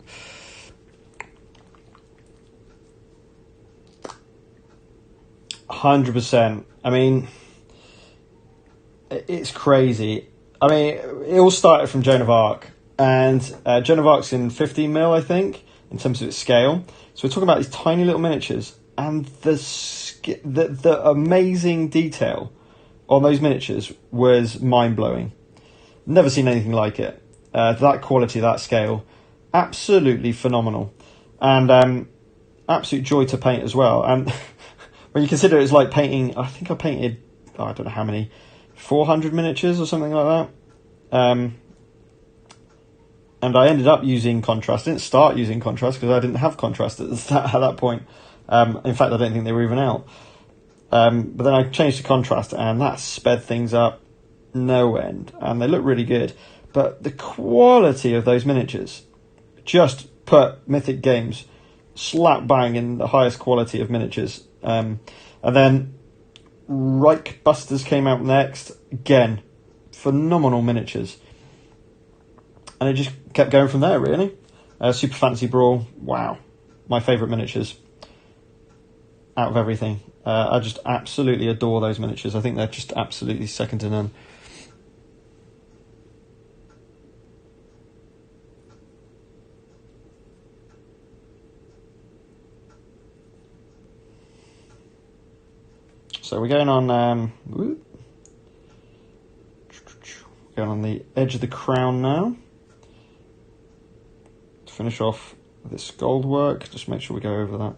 %. I mean, it's crazy. I mean, it all started from Joan of Arc, and Joan of Arc's in 15mm, I think, in terms of its scale. So we're talking about these tiny little miniatures, and the amazing detail on those miniatures was mind blowing. Never seen anything like it. That quality, that scale, absolutely phenomenal, and absolute joy to paint as well. And when you consider it's like painting, I think I painted, I don't know how many, 400 miniatures or something like that. And I ended up using contrast. I didn't start using contrast because I didn't have contrast at that point. In fact, I don't think they were even out. But then I changed to contrast, and that sped things up no end. And they look really good. But the quality of those miniatures just put Mythic Games slap bang in the highest quality of miniatures. And then Reich Busters came out next. Again, phenomenal miniatures. And it just kept going from there, really. Super Fantasy Brawl, wow. My favourite miniatures out of everything. I just absolutely adore those miniatures. I think they're just absolutely second to none. So we're going on going on the edge of the crown now. To finish off this gold work, just make sure we go over that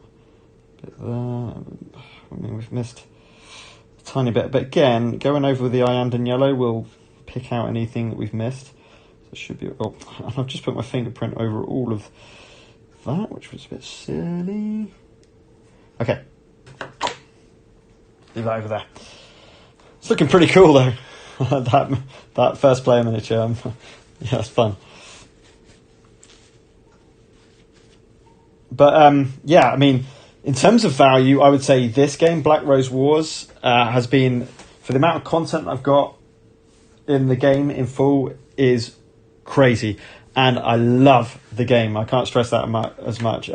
bit there. I mean, we've missed a tiny bit, but again, going over with the Iandan yellow will pick out anything that we've missed. So it should be. Oh, I've just put my fingerprint over all of that, which was a bit silly. Okay. Leave that over there. It's looking pretty cool though. that first player miniature. Yeah, it's fun. But yeah, I mean, in terms of value, I would say this game, Black Rose Wars, has been, for the amount of content I've got in the game in full, is crazy. And I love the game. I can't stress that as much.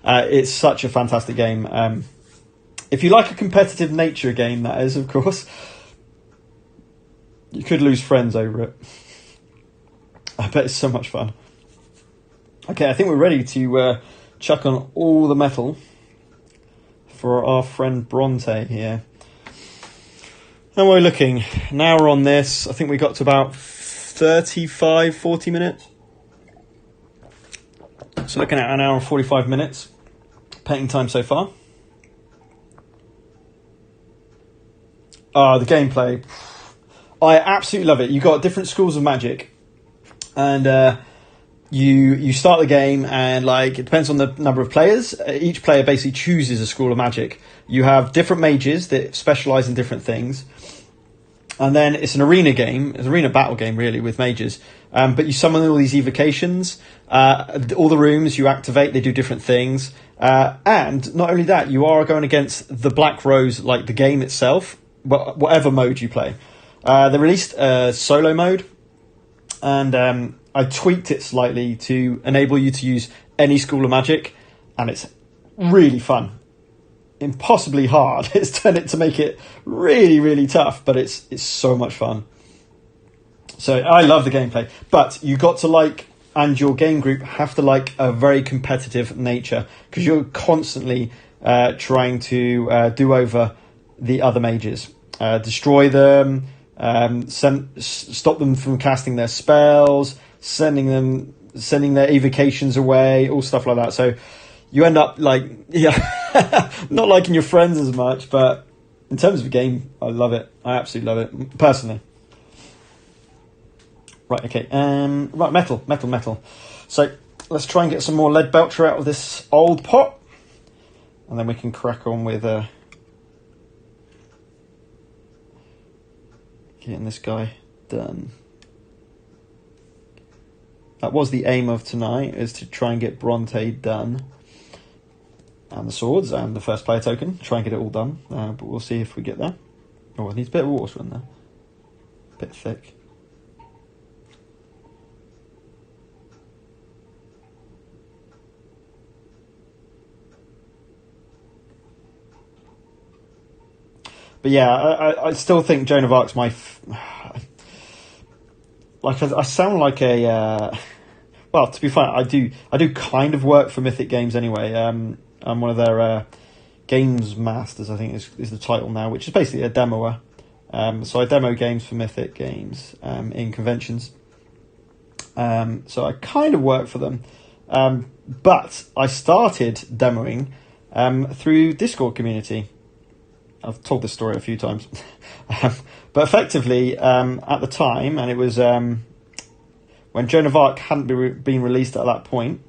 It's such a fantastic game. If you like a competitive nature game, that is, of course, you could lose friends over it. I bet it's so much fun. Okay, I think we're ready to chuck on all the metal for our friend Bronte here. And we're looking, now we're on this, I think we got to about 35, 40 minutes. So looking at an hour and 45 minutes painting time so far. The gameplay, I absolutely love it. You've got different schools of magic, and you start the game, and like it depends on the number of players. Each player basically chooses a school of magic. You have different mages that specialize in different things, and then it's an arena game. It's an arena battle game, really, with mages. But you summon all these evocations. All the rooms you activate, they do different things. And not only that, you are going against the Black Rose, like the game itself, whatever mode you play. They released a solo mode, and I tweaked it slightly to enable you to use any school of magic, and it's really fun. Impossibly hard. It's turned it to make it really, really tough, but it's so much fun. So I love the gameplay, but you got to like, and your game group have to like a very competitive nature, because you're constantly trying to do over the other mages, destroy them, stop them from casting their spells, sending their evocations away, all stuff like that. So you end up like, yeah, not liking your friends as much, but in terms of the game, I love it. I absolutely love it, personally. Right, okay, right, metal. So let's try and get some more lead belcher out of this old pot, and then we can crack on with getting this guy done. That was the aim of tonight, is to try and get Bronte done. And the swords and the first player token. Try and get it all done. But we'll see if we get there. Oh, it needs a bit of water in there. A bit thick. But yeah, I still think Joan of Arc's my... I sound like a... well, to be fair, I do kind of work for Mythic Games anyway. I'm one of their games masters, I think is the title now, which is basically a demoer So I demo games for Mythic Games in conventions. So I kind of work for them. But I started demoing through Discord community. I've told this story a few times. But effectively, at the time, and it was when Joan of Arc hadn't been released at that point,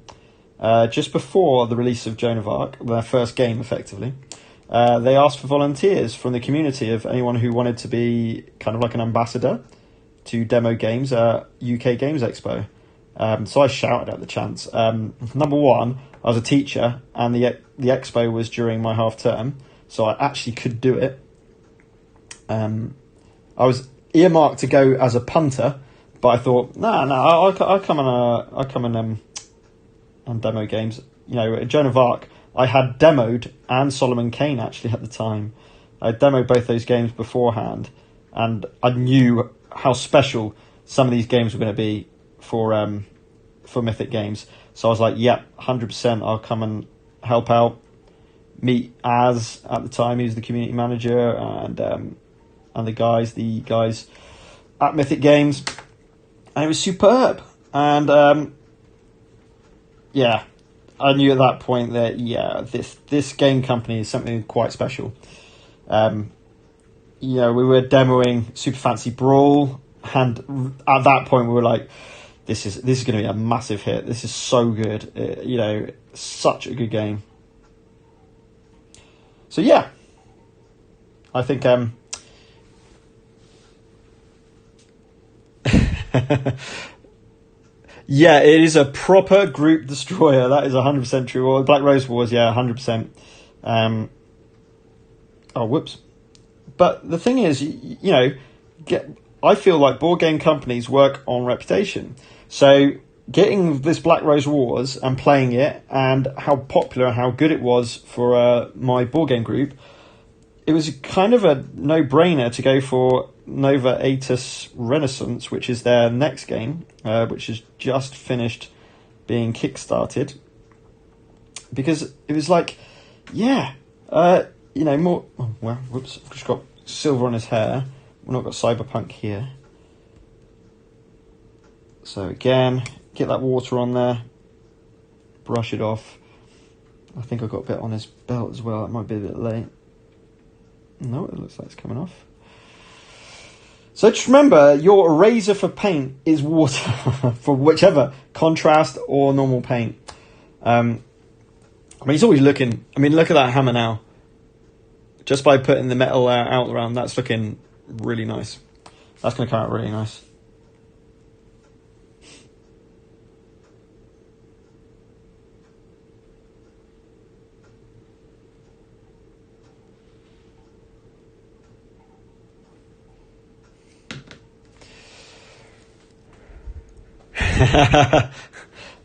just before the release of Joan of Arc, their first game, effectively, they asked for volunteers from the community of anyone who wanted to be kind of like an ambassador to demo games at UK Games Expo. So I shouted at the chance. Number one, I was a teacher, and the expo was during my half term, so I actually could do it. I was earmarked to go as a punter, but I thought, I'll come and demo games. You know, at Joan of Arc, I had demoed, and Solomon Kane actually at the time. I demoed both those games beforehand, and I knew how special some of these games were going to be for Mythic Games. So I was like, yeah, 100%, I'll come and help out. Meet Az at the time, he was the community manager, and the guys at Mythic Games, and it was superb. And yeah, I knew at that point that this game company is something quite special. You know, we were demoing Super Fancy Brawl, and at that point we were like, this is going to be a massive hit. This is so good. You know, such a good game. So yeah, I think yeah, it is a proper group destroyer. That is 100% true. Or Black Rose Wars, yeah, 100%. Oh, whoops. But the thing is, you know, I feel like board game companies work on reputation. So getting this Black Rose Wars and playing it, and how popular and how good it was for my board game group, it was kind of a no-brainer to go for Nova Aetus Renaissance, which is their next game, which has just finished being kickstarted. Because it was like, yeah, you know, more... Oh, well, whoops, I've just got silver on his hair. We've not got Cyberpunk here. So again, get that water on there. Brush it off. I think I've got a bit on his belt as well. It might be a bit late. No, it looks like it's coming off. So just remember, your eraser for paint is water for whichever, contrast or normal paint. I mean, he's always looking... I mean, look at that hammer now. Just by putting the metal out around, that's looking really nice. That's going to come out really nice.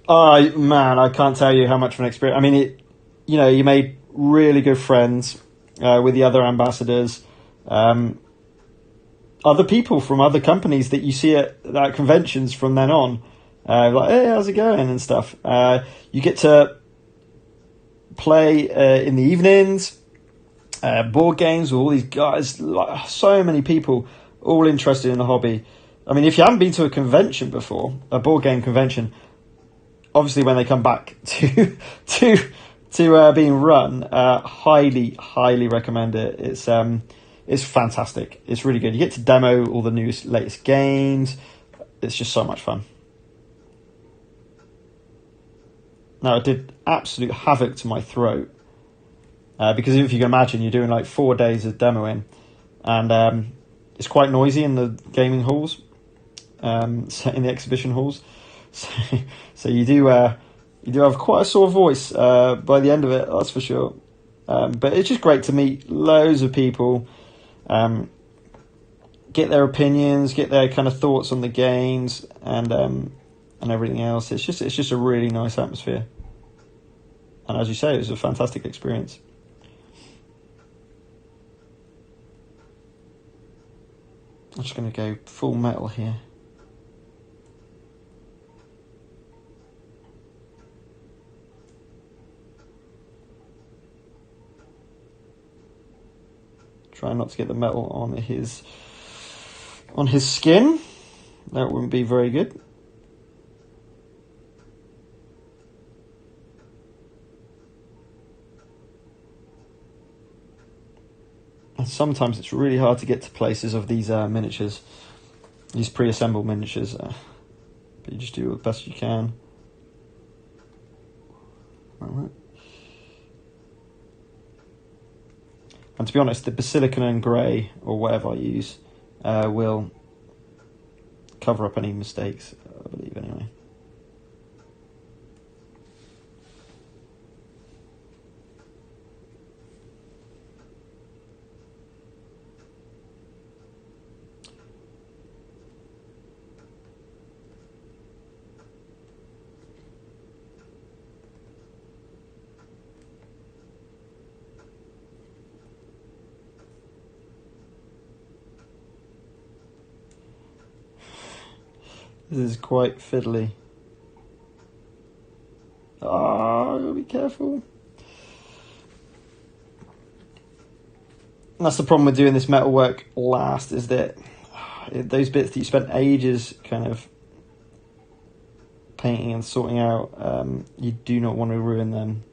Oh man, I can't tell you how much of an experience. I mean, you know, you made really good friends with the other ambassadors, other people from other companies that you see at conventions from then on, like, hey, how's it going and stuff. You get to play in the evenings, board games with all these guys, like, so many people, all interested in the hobby. I mean, if you haven't been to a convention before, a board game convention, obviously when they come back to being run, highly recommend it. It's fantastic. It's really good. You get to demo all the latest games. It's just so much fun. Now, it did absolute havoc to my throat because if you can imagine, you're doing like 4 days of demoing, and it's quite noisy in the gaming halls. In the exhibition halls, so you do have quite a sore voice by the end of it, that's for sure. But it's just great to meet loads of people, get their opinions, get their kind of thoughts on the games, and everything else. It's just a really nice atmosphere, and as you say, it was a fantastic experience. I'm just going to go full metal here. Try not to get the metal on his skin. That wouldn't be very good. And sometimes it's really hard to get to places of these miniatures, these pre-assembled miniatures. But you just do the best you can. Like that. And to be honest, the Basilican and Grey, or whatever I use, will cover up any mistakes, I believe, anyway. This is quite fiddly. Oh, gotta be careful. That's the problem with doing this metalwork last, is that those bits that you spent ages kind of painting and sorting out, you do not want to ruin them.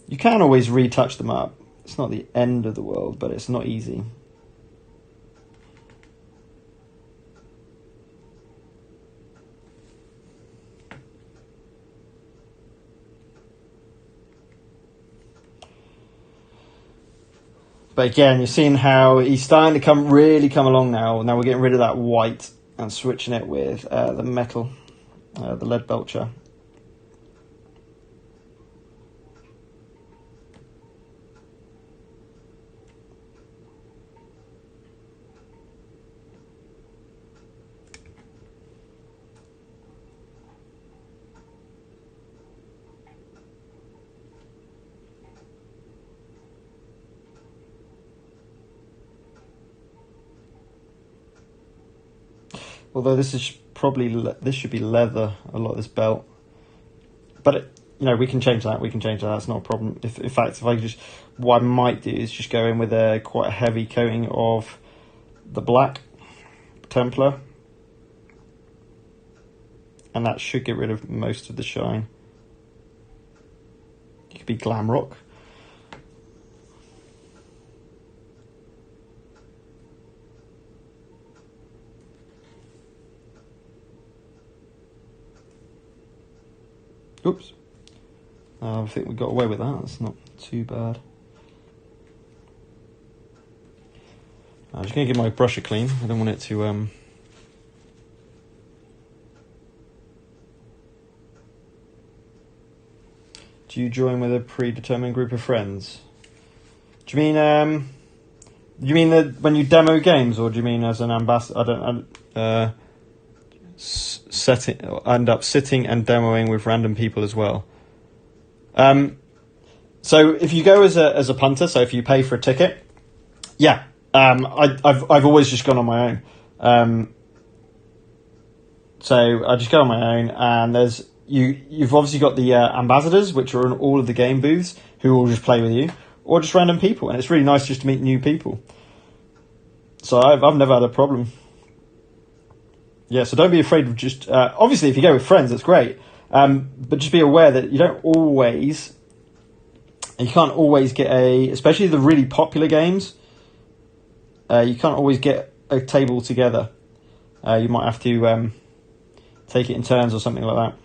You can always retouch them up. It's not the end of the world, but it's not easy. But again, you're seeing how he's starting to really come along now. Now we're getting rid of that white and switching it with the metal, the lead belcher. Although this is this should be leather, a lot of this belt. But we can change that. We can change that. That's not a problem. In fact, what I might do is just go in with quite a heavy coating of the black Templar, and that should get rid of most of the shine. It could be glam rock. Oops. I think we got away with that. That's not too bad. I'm just going to give my brush a clean. I don't want it to... Do you join with a predetermined group of friends? Do you mean that when you demo games, or do you mean as an ambassador? End up sitting and demoing with random people as well. So if you go as a punter, so if you pay for a ticket, yeah, I've always just gone on my own. So I just go on my own, and you've obviously got the ambassadors, which are in all of the game booths, who will just play with you, or just random people, and it's really nice just to meet new people. So I've never had a problem. Yeah, so don't be afraid of just... obviously, if you go with friends, that's great. But just be aware that you can't always get especially the really popular games, you can't always get a table together. You might have to take it in turns or something like that.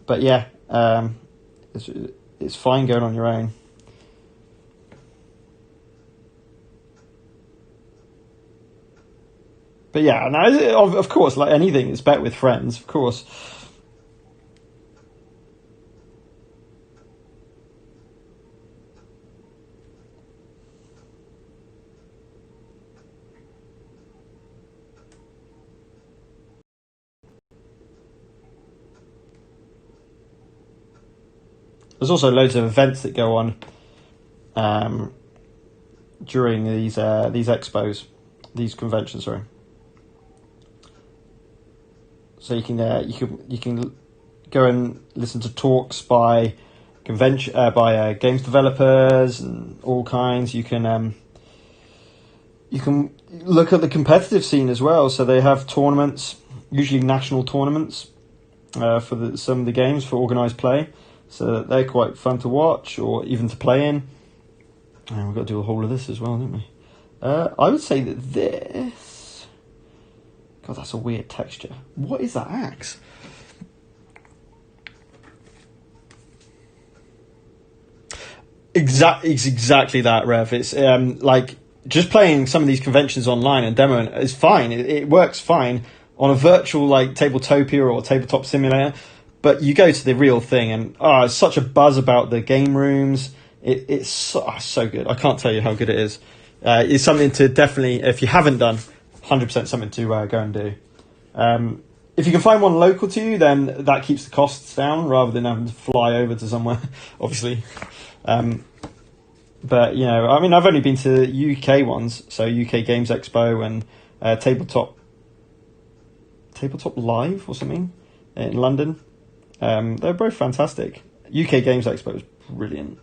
But yeah, it's fine going on your own. But yeah, no, of course, like anything, it's better with friends, of course. There's also loads of events that go on during these expos, these conventions, sorry. So you can go and listen to talks by games developers and all kinds. You can You can look at the competitive scene as well. So they have tournaments, usually national tournaments, for some of the games for organised play. So they're quite fun to watch or even to play in. And we've got to do a whole of this as well, don't we? I would say that this... God, that's a weird texture. What is that axe? It's exactly that, Rev. It's like just playing some of these conventions online and demoing is fine. It works fine on a virtual like Tabletopia or Tabletop Simulator, but you go to the real thing and it's such a buzz about the game rooms. It's so good. I can't tell you how good it is. It's something to definitely, if you haven't done, 100% something to go and do. If you can find one local to you, then that keeps the costs down rather than having to fly over to somewhere, obviously. But, you know, I mean, I've only been to UK ones, so UK Games Expo and Tabletop Live or something in London. They're both fantastic. UK Games Expo is brilliant.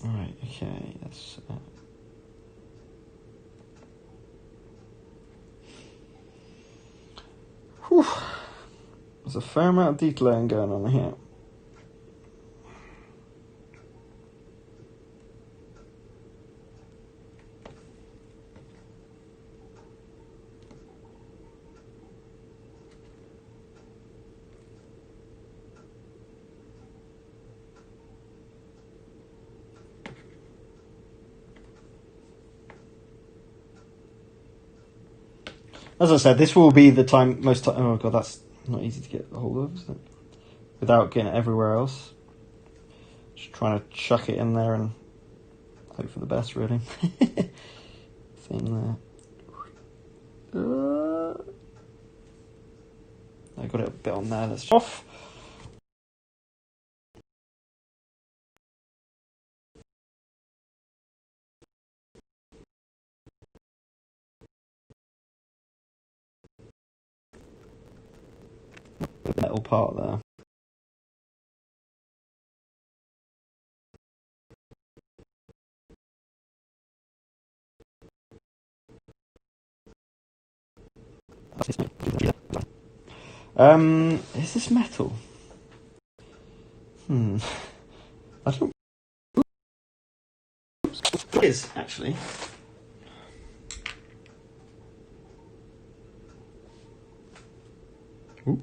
Alright, okay, that's... Whew. There's a fair amount of detailing going on here. As I said, this will be the most time. Oh god, that's not easy to get a hold of, is it? Without getting it everywhere else. Just trying to chuck it in there and hope for the best, really. Thing there. I got it a bit on there. Let's off. Metal part there. Is this metal? I don't. It is actually. Ooh.